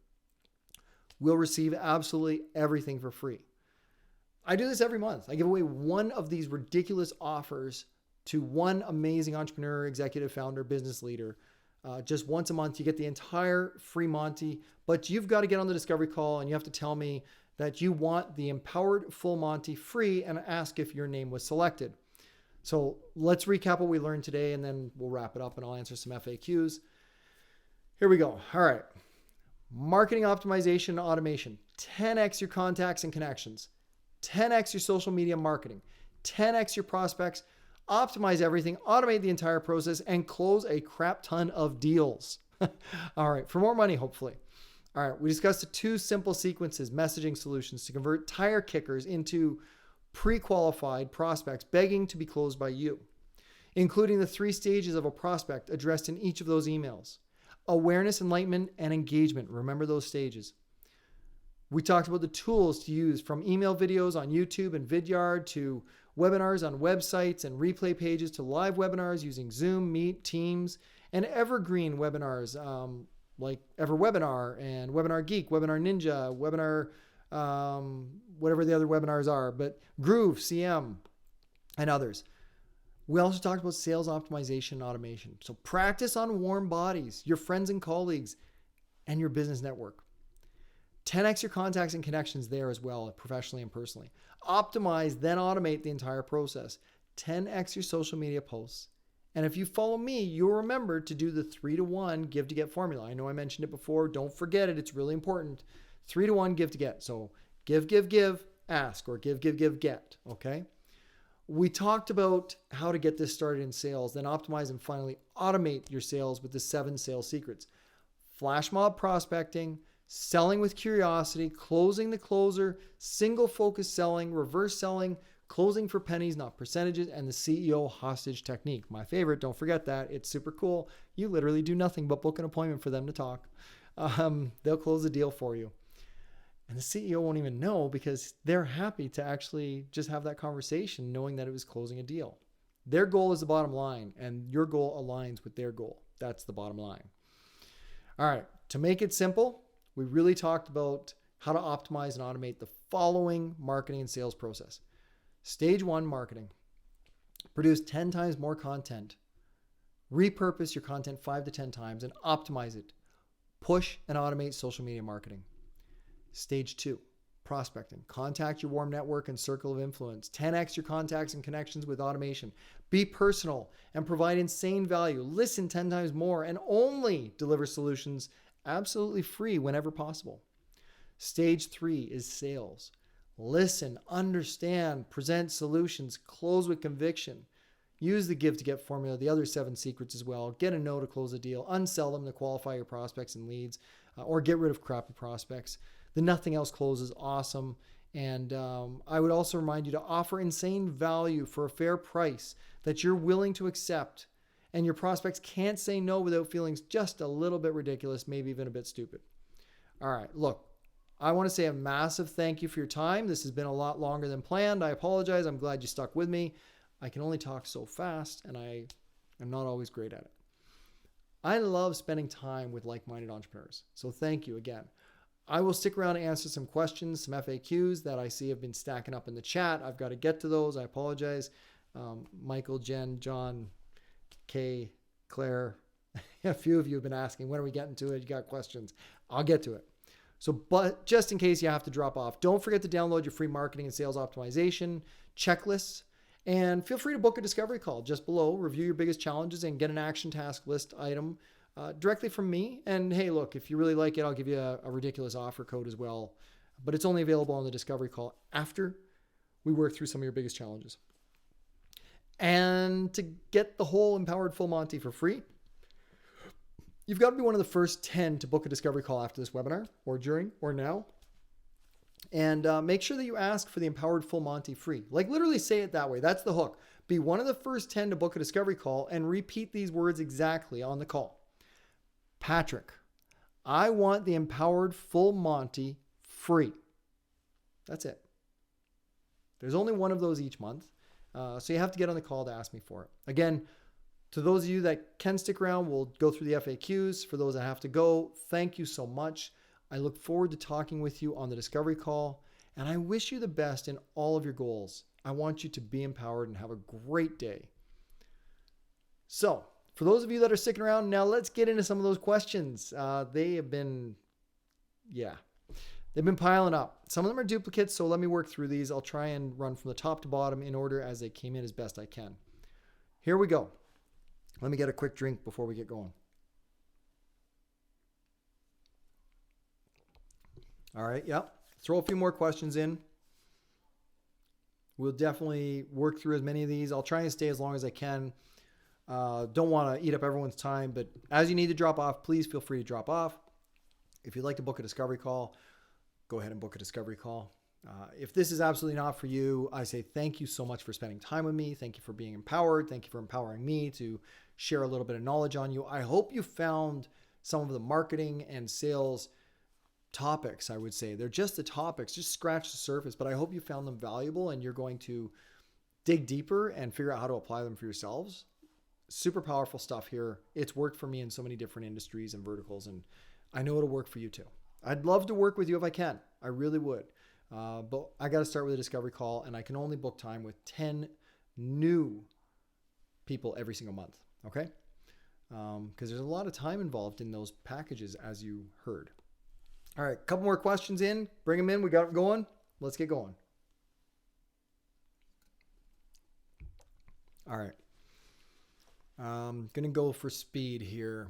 will receive absolutely everything for free. I do this every month. I give away one of these ridiculous offers to one amazing entrepreneur, executive, founder, business leader. Just once a month, you get the entire free Monty, but you've got to get on the discovery call and you have to tell me that you want the empowered full Monty free and ask if your name was selected. So let's recap what we learned today, and then we'll wrap it up and I'll answer some FAQs. Here we go. All right. Marketing optimization and automation. 10x your contacts and connections. 10x your social media marketing. 10x your prospects. Optimize everything. Automate the entire process and close a crap ton of deals. All right. For more money, hopefully. All right. We discussed the 2 simple sequences, messaging solutions to convert tire kickers into pre-qualified prospects begging to be closed by you, including the 3 stages of a prospect addressed in each of those emails. Awareness, enlightenment, and engagement. Remember those stages. We talked about the tools to use, from email videos on YouTube and Vidyard to webinars on websites and replay pages to live webinars using Zoom, Meet, Teams, and evergreen webinars like EverWebinar and Webinar Geek, Webinar Ninja, Webinar, whatever the other webinars are, but Groove, CM, and others. We also talked about sales optimization and automation. So practice on warm bodies, your friends and colleagues, and your business network. 10x your contacts and connections there as well, professionally and personally. Optimize, then automate the entire process. 10x your social media posts. And if you follow me, you'll remember to do the 3-to-1 give to get formula. I know I mentioned it before. Don't forget it. It's really important. 3-to-1 give to get. So give, ask, or give, get. Okay? We talked about how to get this started in sales, then optimize and finally automate your sales with the 7 sales secrets. Flash mob prospecting, selling with curiosity, closing the closer, single focus selling, reverse selling, closing for pennies, not percentages, and the CEO hostage technique. My favorite, don't forget that. It's super cool. You literally do nothing but book an appointment for them to talk. They'll close the deal for you. And the CEO won't even know, because they're happy to actually just have that conversation knowing that it was closing a deal. Their goal is the bottom line, and your goal aligns with their goal. That's the bottom line. All right, to make it simple, we really talked about how to optimize and automate the following marketing and sales process. Stage 1, marketing. Produce 10 times more content. Repurpose your content 5 to 10 times and optimize it. Push and automate social media marketing. Stage 2, prospecting. Contact your warm network and circle of influence. 10x your contacts and connections with automation. Be personal and provide insane value. Listen 10 times more and only deliver solutions absolutely free whenever possible. Stage 3 is sales. Listen, understand, present solutions, close with conviction. Use the give to get formula, the other 7 secrets as well. Get a no to close a deal. Unsell them to qualify your prospects and leads, or get rid of crappy prospects. The nothing else close is awesome. And I would also remind you to offer insane value for a fair price that you're willing to accept. And your prospects can't say no without feeling just a little bit ridiculous, maybe even a bit stupid. All right, look, I want to say a massive thank you for your time. This has been a lot longer than planned. I apologize. I'm glad you stuck with me. I can only talk so fast, and I am not always great at it. I love spending time with like-minded entrepreneurs. So thank you again. I will stick around and answer some questions, some FAQs that I see have been stacking up in the chat. I've got to get to those. I apologize. Michael, Jen, John, Kay, Claire, a few of you have been asking, when are we getting to it? You got questions. I'll get to it. So, but just in case you have to drop off, don't forget to download your free marketing and sales optimization checklists. And feel free to book a discovery call just below, review your biggest challenges, and get an action task list item directly from me. And hey, look, if you really like it, I'll give you a ridiculous offer code as well. But it's only available on the discovery call after we work through some of your biggest challenges. And to get the whole Empowered Full Monty for free, you've got to be one of the first 10 to book a discovery call after this webinar, or during, or now. And make sure that you ask for the Empowered Full Monty free. Like literally say it that way. That's the hook. Be one of the first 10 to book a discovery call and repeat these words exactly on the call. Patrick, I want the Empowered Full Monty free. That's it. There's only one of those each month. So you have to get on the call to ask me for it. Again, to those of you that can stick around, we'll go through the FAQs. For those that have to go, thank you so much. I look forward to talking with you on the discovery call, and I wish you the best in all of your goals. I want you to be empowered and have a great day. So, for those of you that are sticking around, now let's get into some of those questions. They've been piling up. Some of them are duplicates, so let me work through these. I'll try and run from the top to bottom in order as they came in as best I can. Here we go. Let me get a quick drink before we get going. All right, yep. Throw a few more questions in. We'll definitely work through as many of these. I'll try and stay as long as I can. Don't want to eat up everyone's time, but as you need to drop off, please feel free to drop off. If you'd like to book a discovery call, go ahead and book a discovery call. If this is absolutely not for you, I say thank you so much for spending time with me. Thank you for being empowered. Thank you for empowering me to share a little bit of knowledge on you. I hope you found some of the marketing and sales topics, I would say. They're just the topics, just scratch the surface, but I hope you found them valuable and you're going to dig deeper and figure out how to apply them for yourselves. Super powerful stuff here. It's worked for me in so many different industries and verticals, and I know it'll work for you too. I'd love to work with you if I can. I really would. But I got to start with a discovery call, and I can only book time with 10 new people every single month. Okay? Because there's a lot of time involved in those packages, as you heard. All right, a couple more questions in. Bring them in. We got it going. Let's get going. All right. I'm going to go for speed here.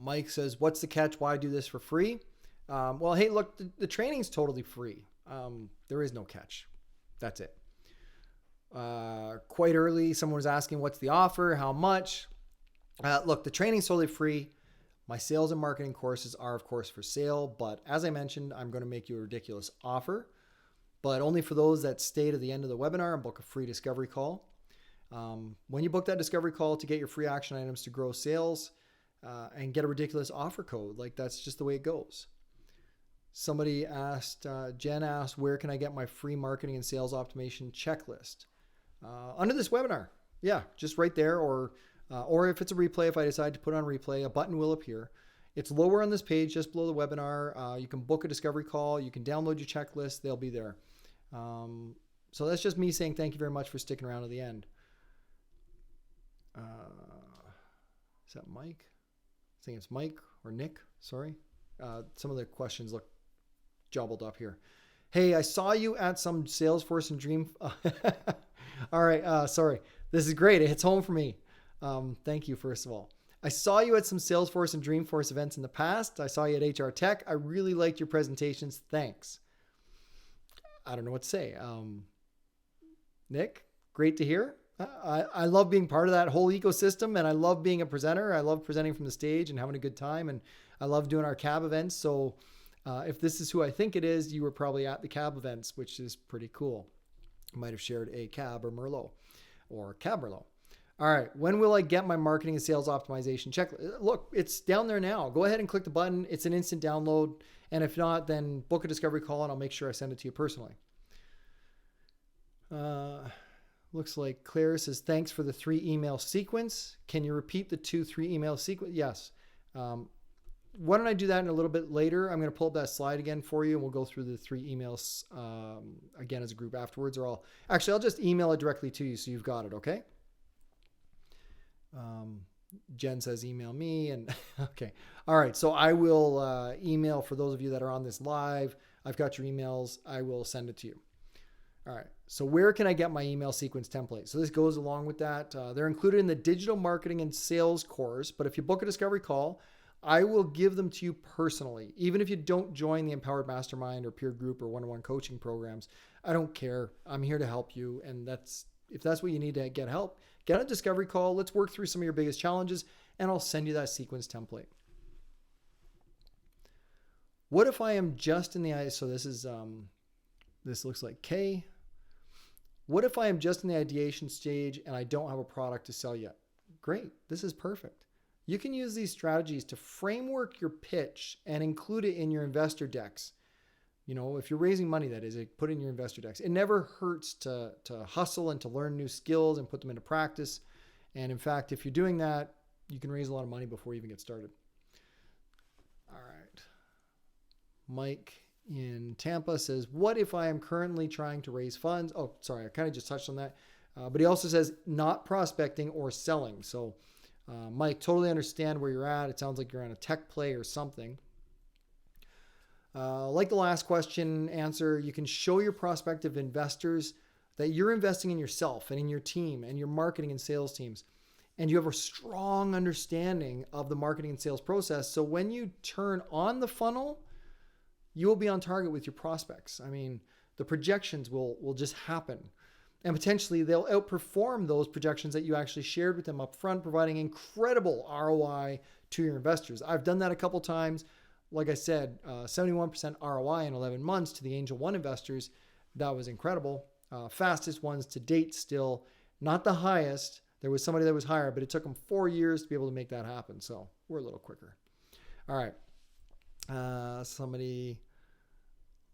Mike says, what's the catch? Why do this for free? Well, hey, look, the training's totally free. There is no catch. That's it. Quite early, someone was asking, what's the offer? How much? Look, the training's totally free. My sales and marketing courses are, of course, for sale. But as I mentioned, I'm going to make you a ridiculous offer, but only for those that stay to the end of the webinar and book a free discovery call. When you book that discovery call to get your free action items to grow sales and get a ridiculous offer code, like that's just the way it goes. Somebody asked, Jen asked, where can I get my free marketing and sales optimization checklist? Under this webinar. Yeah, just right there, or if it's a replay, if I decide to put on replay, a button will appear. It's lower on this page, just below the webinar. You can book a discovery call. You can download your checklist. They'll be there. So that's just me saying thank you very much for sticking around to the end. Is that Mike? I think it's Mike or Nick. Sorry. Some of the questions look jumbled up here. Hey, I saw you at some Salesforce and Dream. All right. Sorry. This is great. It hits home for me. Thank you, first of all. I saw you at some Salesforce and Dreamforce events in the past. I saw you at HR Tech. I really liked your presentations. Thanks. I don't know what to say. Nick, great to hear. I love being part of that whole ecosystem, and I love being a presenter. I love presenting from the stage and having a good time, and I love doing our CAB events. So if this is who I think it is, you were probably at the CAB events, which is pretty cool. You might have shared a CAB or Merlot or CAB Merlot. All right, when will I get my marketing and sales optimization checklist? Look, it's down there now. Go ahead and click the button. It's an instant download. And if not, then book a discovery call and I'll make sure I send it to you personally. Looks like Claire says, thanks for the 3 email sequence. Can you repeat the 3 email sequence? Yes. Why don't I do that in a little bit later? I'm going to pull up that slide again for you and we'll go through the 3 emails again as a group afterwards, or I'll just email it directly to you so you've got it, okay? Jen says, email me. And okay. All right. So I will email for those of you that are on this live. I've got your emails. I will send it to you. All right. So where can I get my email sequence template? So this goes along with that. They're included in the digital marketing and sales course. But if you book a discovery call, I will give them to you personally. Even if you don't join the Empowered Mastermind or peer group or one-on-one coaching programs, I don't care. I'm here to help you. And if that's what you need to get help, get a discovery call. Let's work through some of your biggest challenges and I'll send you that sequence template. What if I am just in the, so this looks like K. What if I am just in the ideation stage and I don't have a product to sell yet? Great. This is perfect. You can use these strategies to framework your pitch and include it in your investor decks. You know, if you're raising money, that is, put in your investor decks. It never hurts to hustle and to learn new skills and put them into practice. And in fact, if you're doing that, you can raise a lot of money before you even get started. All right. Mike in Tampa says, what if I am currently trying to raise funds? Oh, sorry, I kind of just touched on that. But he also says not prospecting or selling. So Mike, totally understand where you're at. It sounds like you're on a tech play or something. Like the last question answer, you can show your prospective investors that you're investing in yourself and in your team and your marketing and sales teams. And you have a strong understanding of the marketing and sales process. So when you turn on the funnel, you will be on target with your prospects. I mean, the projections will just happen. And potentially they'll outperform those projections that you actually shared with them up front, providing incredible ROI to your investors. I've done that a couple times. Like I said, 71% ROI in 11 months to the Angel One investors. That was incredible. Fastest ones to date still. Not the highest. There was somebody that was higher, but it took them 4 years to be able to make that happen. So we're a little quicker. All right. Somebody,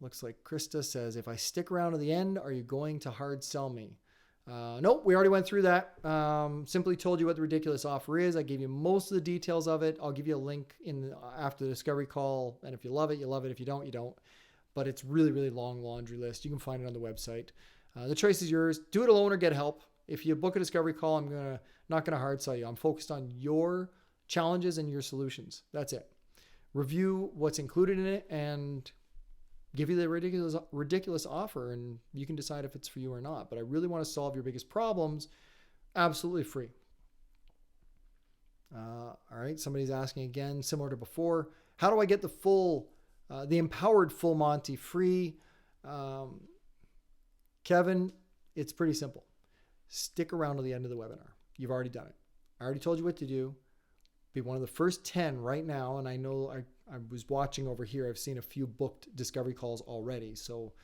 looks like Krista says, if I stick around to the end, are you going to hard sell me? Nope, we already went through that. Simply told you what the ridiculous offer is. I gave you most of the details of it. I'll give you a link after the discovery call. And if you love it, you love it. If you don't, you don't. But it's really, really long laundry list. You can find it on the website. The choice is yours. Do it alone or get help. If you book a discovery call, I'm not going to hard sell you. I'm focused on your challenges and your solutions. That's it. Review what's included in it and give you the ridiculous offer, and you can decide if it's for you or not. But I really want to solve your biggest problems absolutely free. All right. Somebody's asking again, similar to before, how do I get the empowered full Monty free? Kevin, it's pretty simple. Stick around to the end of the webinar. You've already done it. I already told you what to do. Be one of the first 10 right now. And I know I was watching over here. I've seen a few booked discovery calls already. So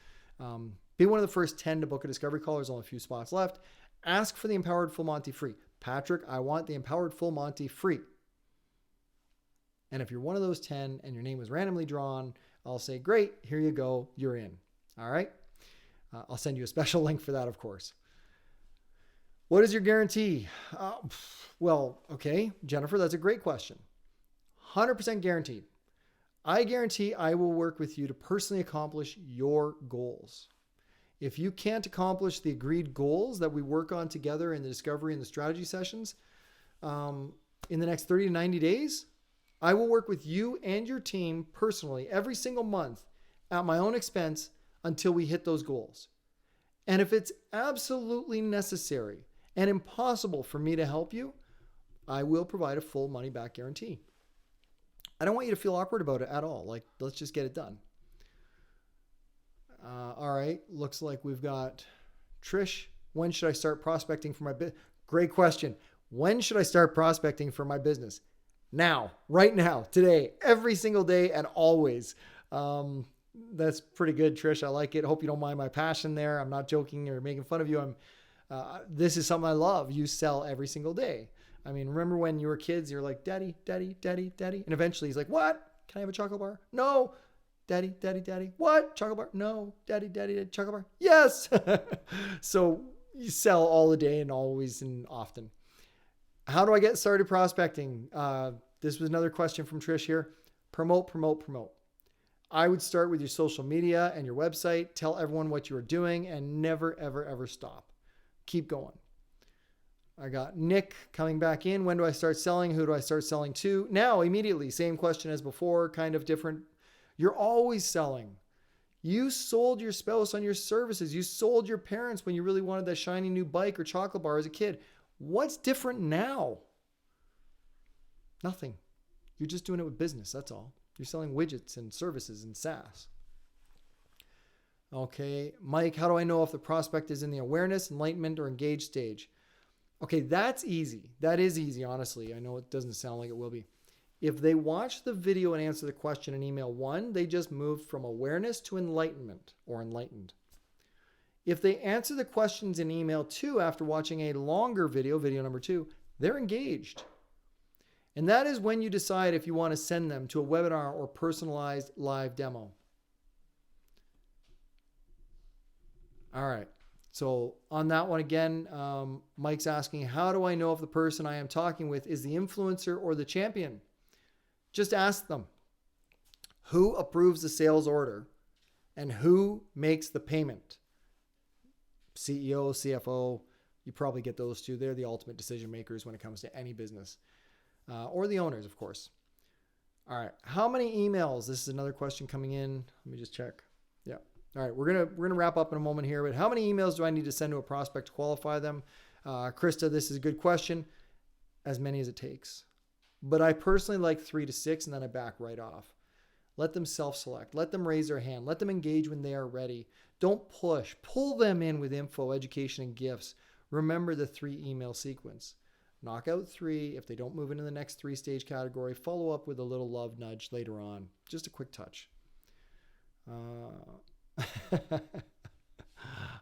be one of the first 10 to book a discovery call. There's only a few spots left. Ask for the Empowered Full Monty free. Patrick, I want the Empowered Full Monty free. And if you're one of those 10 and your name was randomly drawn, I'll say, great, here you go. You're in. All right. I'll send you a special link for that, of course. What is your guarantee? Well, okay, Jennifer, that's a great question. 100% guaranteed. I guarantee I will work with you to personally accomplish your goals. If you can't accomplish the agreed goals that we work on together in the discovery and the strategy sessions in the next 30 to 90 days, I will work with you and your team personally every single month at my own expense until we hit those goals. And if it's absolutely necessary and impossible for me to help you, I will provide a full money back guarantee. I don't want you to feel awkward about it at all. Like, let's just get it done. All right. Looks like we've got Trish. When should I start prospecting for my business? Great question. When should I start prospecting for my business? Now, right now, today, every single day and always. That's pretty good, Trish. I like it. Hope you don't mind my passion there. I'm not joking or making fun of you. This is something I love. You sell every single day. I mean, remember when you were kids, you're like, daddy, daddy, daddy, daddy. And eventually he's like, what? Can I have a chocolate bar? No. Daddy, daddy, daddy. What? Chocolate bar? No. Daddy, daddy, daddy. Chocolate bar? Yes. So you sell all the day and always and often. How do I get started prospecting? This was another question from Trish here. Promote, promote, promote. I would start with your social media and your website. Tell everyone what you are doing and never, ever, ever stop. Keep going. I got Nick coming back in. When do I start selling? Who do I start selling to? Now, immediately. Same question as before, kind of different. You're always selling. You sold your spouse on your services. You sold your parents when you really wanted that shiny new bike or chocolate bar as a kid. What's different now? Nothing. You're just doing it with business. That's all. You're selling widgets and services and SaaS. Okay. Mike, how do I know if the prospect is in the awareness, enlightenment, or engaged stage? Okay, that's easy. That is easy, honestly. I know it doesn't sound like it will be. If they watch the video and answer the question in email 1, they just moved from awareness to enlightenment or enlightened. If they answer the questions in email 2 after watching a longer video, video number 2, they're engaged. And that is when you decide if you want to send them to a webinar or personalized live demo. All right. So on that one again, Mike's asking, how do I know if the person I am talking with is the influencer or the champion? Just ask them. Who approves the sales order and who makes the payment? CEO, CFO, you probably get those two. They're the ultimate decision makers when it comes to any business. Or the owners, of course. All right. How many emails? This is another question coming in. Let me just check. Yeah. All right. We're gonna wrap up in a moment here. But how many emails do I need to send to a prospect to qualify them? Krista, this is a good question. As many as it takes. But I personally like 3 to 6, and then I back right off. Let them self-select. Let them raise their hand. Let them engage when they are ready. Don't push. Pull them in with info, education, and gifts. Remember the 3 email sequence. Knock out 3. If they don't move into the next 3-stage category, follow up with a little love nudge later on. Just a quick touch.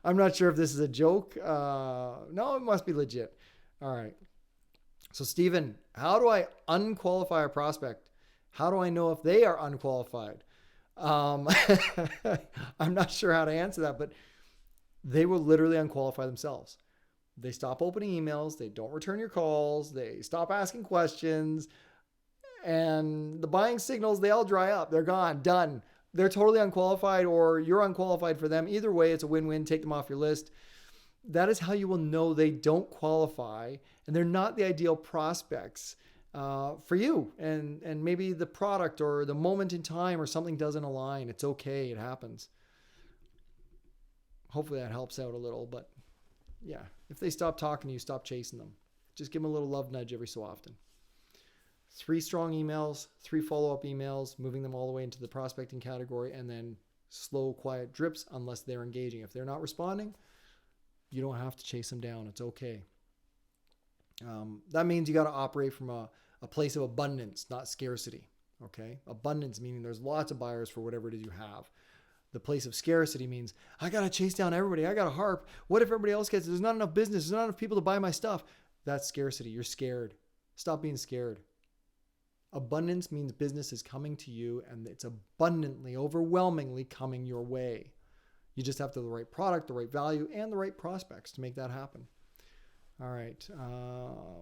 I'm not sure if this is a joke. No, it must be legit. All right. So, Stephen, how do I unqualify a prospect? How do I know if they are unqualified? I'm not sure how to answer that, but they will literally unqualify themselves. They stop opening emails. They don't return your calls. They stop asking questions. And the buying signals, they all dry up. They're gone. Done. They're totally unqualified, or you're unqualified for them. Either way, it's a win-win. Take them off your list. That is how you will know they don't qualify and they're not the ideal prospects for you. And maybe the product or the moment in time or something doesn't align. It's okay. It happens. Hopefully that helps out a little. But yeah, if they stop talking to you, stop chasing them. Just give them a little love nudge every so often. 3 strong emails, 3 follow-up emails, moving them all the way into the prospecting category, and then slow, quiet drips unless they're engaging. If they're not responding, you don't have to chase them down. It's okay. That means you got to operate from a place of abundance, not scarcity. Okay? Abundance meaning there's lots of buyers for whatever it is you have. The place of scarcity means I got to chase down everybody. I got to harp. What if everybody else gets it? There's not enough business. There's not enough people to buy my stuff. That's scarcity. You're scared. Stop being scared. Abundance means business is coming to you and it's abundantly, overwhelmingly coming your way. You just have to have the right product, the right value, and the right prospects to make that happen. All right.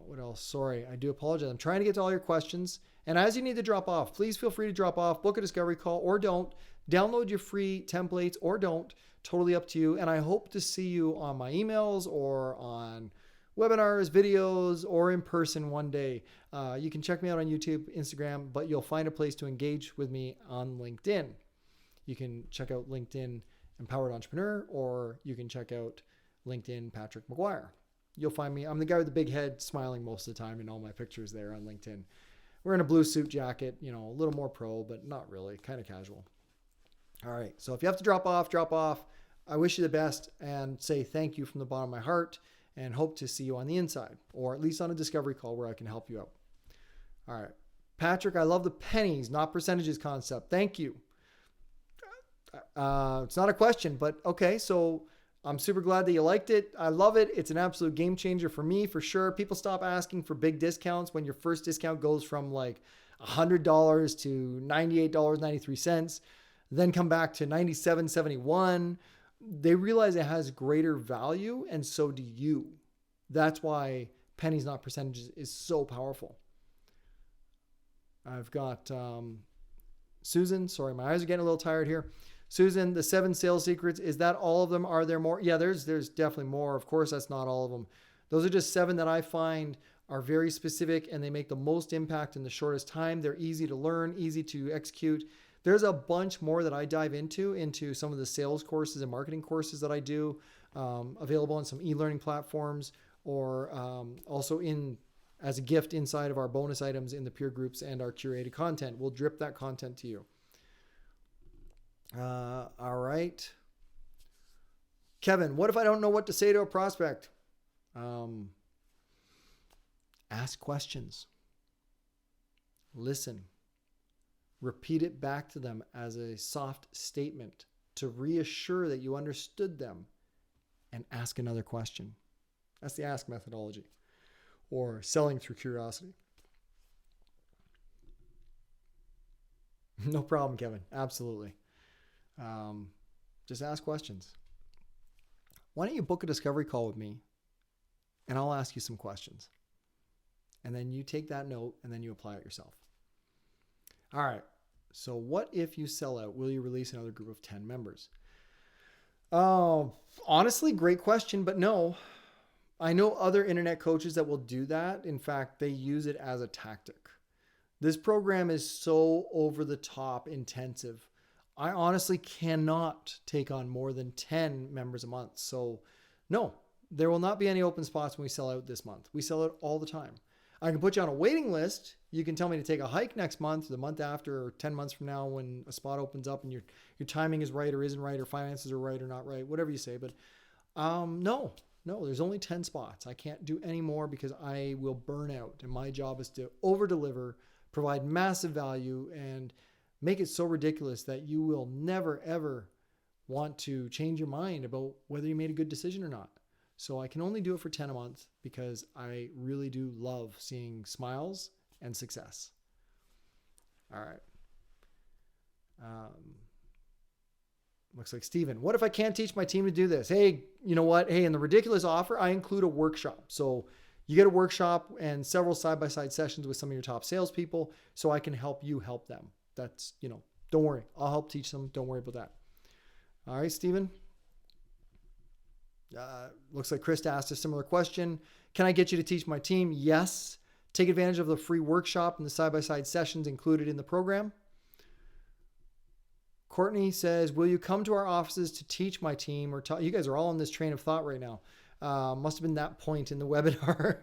What else? Sorry, I do apologize. I'm trying to get to all your questions. And as you need to drop off, please feel free to drop off, book a discovery call or don't. Download your free templates or don't. Totally up to you. And I hope to see you on my emails or on webinars, videos, or in person one day. You can check me out on YouTube, Instagram, but you'll find a place to engage with me on LinkedIn. You can check out LinkedIn Empowered Entrepreneur, or you can check out LinkedIn Patrick McGuire. You'll find me. I'm the guy with the big head smiling most of the time in all my pictures there on LinkedIn. Wearing a blue suit jacket, a little more pro, but not really, kind of casual. All right. So if you have to drop off, drop off. I wish you the best and say thank you from the bottom of my heart and hope to see you on the inside, or at least on a discovery call where I can help you out. All right. Patrick, I love the pennies, not percentages concept. Thank you. It's not a question, but okay. So I'm super glad that you liked it. I love it. It's an absolute game changer for me, for sure. People stop asking for big discounts when your first discount goes from like $100 to $98.93, then come back to $97.71. They realize it has greater value, and so do you. That's why pennies, not percentages is so powerful. I've got Susan. Sorry, my eyes are getting a little tired here. Susan, the 7 sales secrets, is that all of them? Are there more? Yeah, there's definitely more. Of course, that's not all of them. Those are just 7 that I find are very specific and they make the most impact in the shortest time. They're easy to learn, easy to execute. There's a bunch more that I dive into some of the sales courses and marketing courses that I do, available on some e-learning platforms, or also as a gift inside of our bonus items in the peer groups and our curated content. We'll drip that content to you. All right. Kevin, what if I don't know what to say to a prospect? Ask questions. Listen. Repeat it back to them as a soft statement to reassure that you understood them, and ask another question. That's the ask methodology, or selling through curiosity. No problem, Kevin. Absolutely. Just ask questions. Why don't you book a discovery call with me and I'll ask you some questions, and then you take that note and then you apply it yourself. All right. So what if you sell out? Will you release another group of 10 members? Oh, honestly, great question, but no. I know other internet coaches that will do that. In fact, they use it as a tactic. This program is so over the top intensive. I honestly cannot take on more than 10 members a month. So no, there will not be any open spots when we sell out this month. We sell out all the time. I can put you on a waiting list. You can tell me to take a hike next month, the month after, or 10 months from now when a spot opens up and your timing is right or isn't right, or finances are right or not right, whatever you say. But no, there's only 10 spots. I can't do any more because I will burn out. And my job is to over deliver, provide massive value, and make it so ridiculous that you will never, ever want to change your mind about whether you made a good decision or not. So I can only do it for 10 a month because I really do love seeing smiles and success. All right. Looks like Steven. What if I can't teach my team to do this? Hey, you know what? Hey, in the ridiculous offer, I include a workshop. So you get a workshop and several side-by-side sessions with some of your top salespeople so I can help you help them. That's, don't worry. I'll help teach them. Don't worry about that. All right, Steven. Looks like Chris asked a similar question. Can I get you to teach my team? Yes. Take advantage of the free workshop and the side-by-side sessions included in the program. Courtney says, will you come to our offices to teach my team? Or you guys are all on this train of thought right now. Must have been that point in the webinar.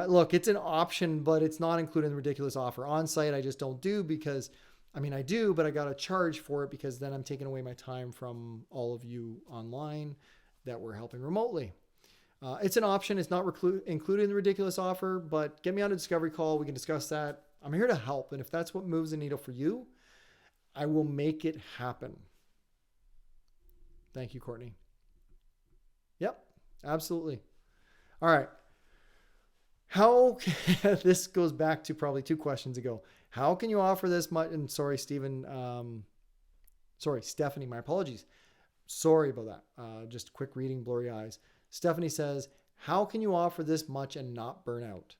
Look, it's an option, but it's not included in the ridiculous offer. On-site, I just don't do because, I do, but I got to charge for it because then I'm taking away my time from all of you online that we're helping remotely. It's an option. It's not included in the ridiculous offer, but get me on a discovery call. We can discuss that. I'm here to help. And if that's what moves the needle for you, I will make it happen. Thank you, Courtney. Yep, absolutely. All right. This goes back to probably 2 questions ago. How can you offer this much? And sorry, Stephanie, my apologies. Sorry about that. Just quick reading, blurry eyes. Stephanie says, How can you offer this much and not burn out?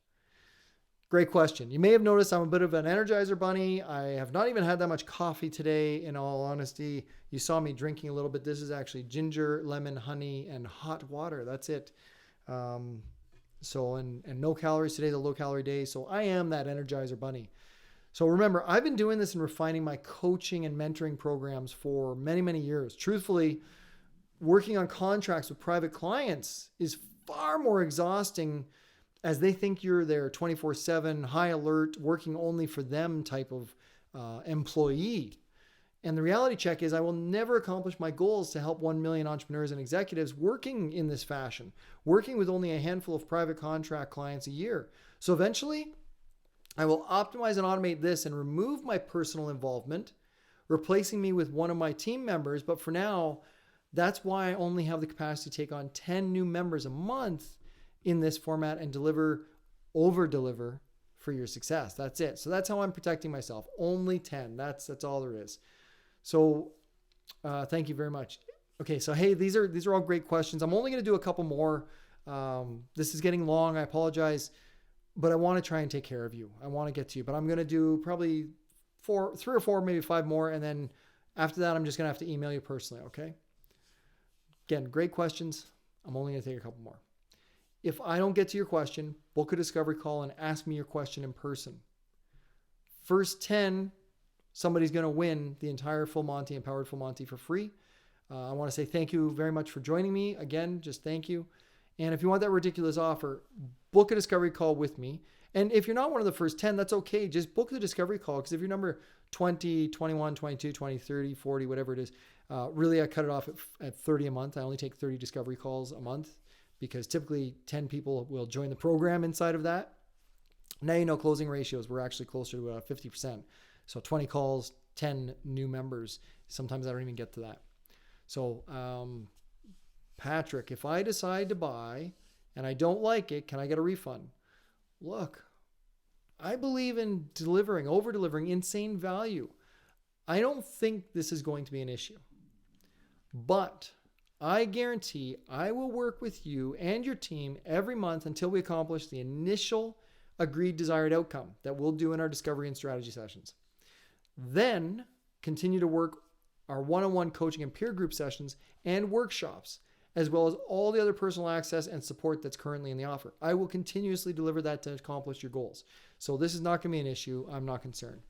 Great question. You may have noticed I'm a bit of an Energizer bunny. I have not even had that much coffee today, in all honesty. You saw me drinking a little bit. This is actually ginger, lemon, honey, and hot water. That's it. And no calories today, the low calorie day. So I am that Energizer bunny. So remember, I've been doing this and refining my coaching and mentoring programs for many, many years. Truthfully, working on contracts with private clients is far more exhausting, as they think you're their 24/7, high alert, working only for them type of employee. And the reality check is I will never accomplish my goals to help 1 million entrepreneurs and executives working in this fashion, working with only a handful of private contract clients a year. So eventually, I will optimize and automate this and remove my personal involvement, replacing me with one of my team members. But for now, that's why I only have the capacity to take on 10 new members a month in this format and over deliver for your success. That's it. So that's how I'm protecting myself. Only 10. That's all there is. So thank you very much. Okay. So, hey, these are all great questions. I'm only going to do a couple more. This is getting long. I apologize, but I want to try and take care of you. I want to get to you, but I'm going to do probably 3 or 4, maybe 5 more. And then after that, I'm just going to have to email you personally. Okay. Again, great questions. I'm only going to take a couple more. If I don't get to your question, book a discovery call and ask me your question in person. First 10, somebody's going to win the entire Full Monty, Empowered Full Monty for free. I want to say thank you very much for joining me. Again, just thank you. And if you want that ridiculous offer, book a discovery call with me. And if you're not one of the first 10, that's okay. Just book the discovery call, because if you're number 20, 21, 22, 20, 30, 40, whatever it is, really I cut it off at 30 a month. I only take 30 discovery calls a month, because typically 10 people will join the program inside of that. Now, you know, closing ratios, we're actually closer to 50%. So 20 calls, 10 new members. Sometimes I don't even get to that. So, Patrick, if I decide to buy and I don't like it, can I get a refund? Look, I believe in over delivering insane value. I don't think this is going to be an issue, but I guarantee I will work with you and your team every month until we accomplish the initial agreed desired outcome that we'll do in our discovery and strategy sessions. Then continue to work our one-on-one coaching and peer group sessions and workshops, as well as all the other personal access and support that's currently in the offer. I will continuously deliver that to accomplish your goals. So this is not going to be an issue. I'm not concerned.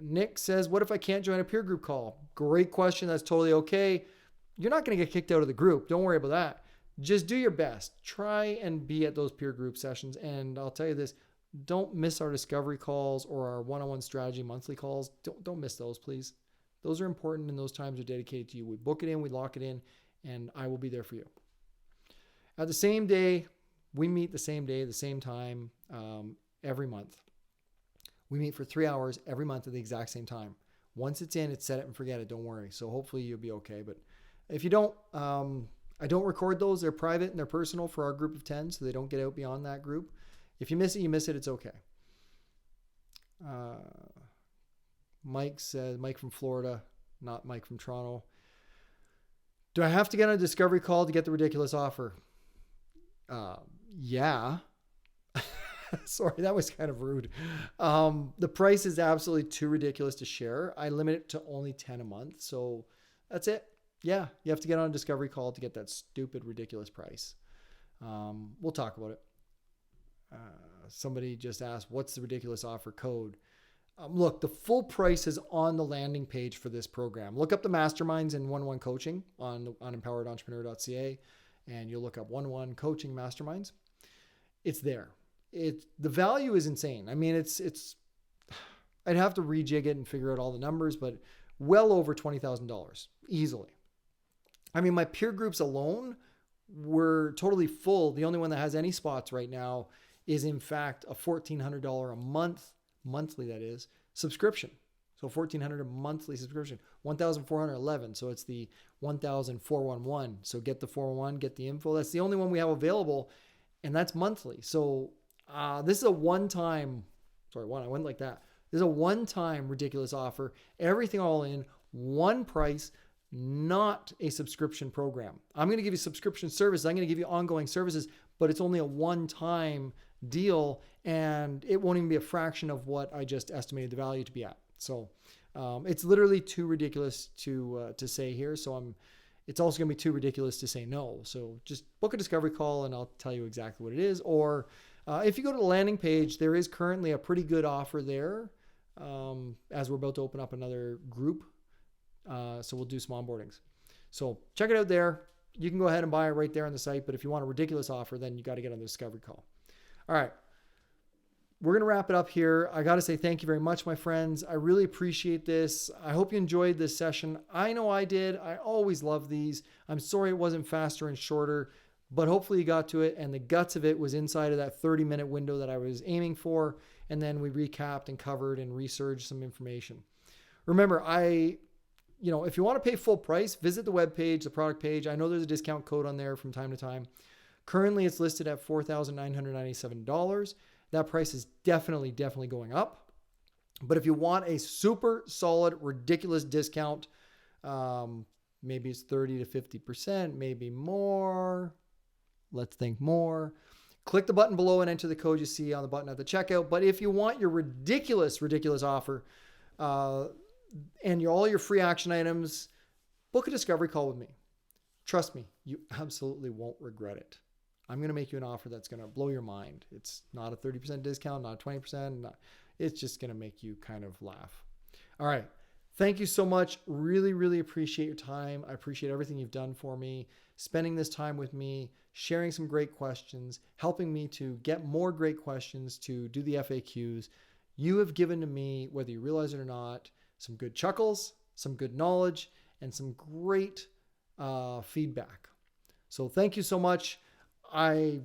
Nick says, what if I can't join a peer group call? Great question. That's totally okay. You're not going to get kicked out of the group. Don't worry about that. Just do your best. Try and be at those peer group sessions. And I'll tell you this, don't miss our discovery calls or our one-on-one strategy monthly calls. Don't miss those, please. Those are important, and those times are dedicated to you. We book it in, we lock it in, and I will be there for you. At the same day, we meet the same day, the same time, every month. We meet for 3 hours every month at the exact same time. Once it's in, it's set it and forget it. Don't worry. So hopefully you'll be okay. But if you don't, I don't record those. They're private and they're personal for our group of 10, so they don't get out beyond that group. If you miss it, you miss it. It's okay. Mike says, Mike from Florida, not Mike from Toronto. Do I have to get on a discovery call to get the ridiculous offer? Yeah. Sorry, that was kind of rude. The price is absolutely too ridiculous to share. I limit it to only 10 a month. So that's it. Yeah, you have to get on a discovery call to get that stupid, ridiculous price. We'll talk about it. Somebody just asked, what's the ridiculous offer code? Look, the full price is on the landing page for this program. Look up the masterminds in one-on-one coaching on empoweredentrepreneur.ca, and you'll look up one-on-one coaching masterminds. It's there. The value is insane. I mean, it's I'd have to rejig it and figure out all the numbers, but well over $20,000 easily. I mean, my peer groups alone were totally full. The only one that has any spots right now is in fact a $1,400 a month, monthly that is, subscription. So $1,400 a monthly subscription, $1,411. So it's the $1,411. So get the 411, get the info. That's the only one we have available, and that's monthly. So this is a one-time, I went like that. This is a one-time ridiculous offer. Everything all in, one price, not a subscription program. I'm going to give you subscription services. I'm going to give you ongoing services, but it's only a one-time deal, and it won't even be a fraction of what I just estimated the value to be at. So it's literally too ridiculous to say here. So it's also going to be too ridiculous to say no. So just book a discovery call and I'll tell you exactly what it is. Or if you go to the landing page, there is currently a pretty good offer there as we're about to open up another group. So we'll do some onboardings. So check it out there. You can go ahead and buy it right there on the site. But if you want a ridiculous offer, then you got to get on the discovery call. All right. We're going to wrap it up here. I got to say thank you very much, my friends. I really appreciate this. I hope you enjoyed this session. I know I did. I always love these. I'm sorry it wasn't faster and shorter, but hopefully you got to it. And the guts of it was inside of that 30-minute window that I was aiming for. And then we recapped and covered and researched some information. Remember, if you want to pay full price, visit the webpage, the product page. I know there's a discount code on there from time to time. Currently, it's listed at $4,997. That price is definitely going up. But if you want a super solid, ridiculous discount, maybe it's 30 to 50%, maybe more. Let's think more. Click the button below and enter the code you see on the button at the checkout. But if you want your ridiculous offer and all your free action items, book a discovery call with me. Trust me, you absolutely won't regret it. I'm going to make you an offer that's going to blow your mind. It's not a 30% discount, not 20%. It's just going to make you kind of laugh. All right. Thank you so much. Really, really appreciate your time. I appreciate everything you've done for me, spending this time with me, sharing some great questions, helping me to get more great questions to do the FAQs. You have given to me, whether you realize it or not, some good chuckles, some good knowledge, and some great feedback. So thank you so much. I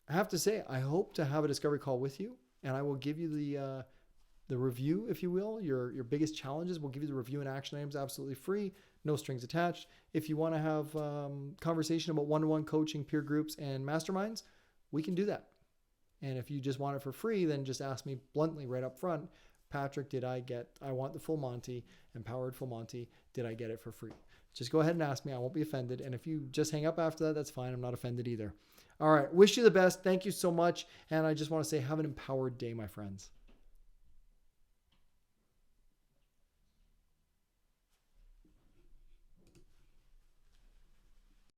have to say, I hope to have a discovery call with you, and I will give you the review, if you will, your biggest challenges. We'll give you the review and action items absolutely free, no strings attached. If you want to have conversation about one-to-one coaching, peer groups, and masterminds, we can do that. And if you just want it for free, then just ask me bluntly right up front, Patrick, I want the full Monty, empowered full Monty, did I get it for free? Just go ahead and ask me. I won't be offended. And if you just hang up after that, that's fine. I'm not offended either. All right. Wish you the best. Thank you so much. And I just want to say have an empowered day, my friends.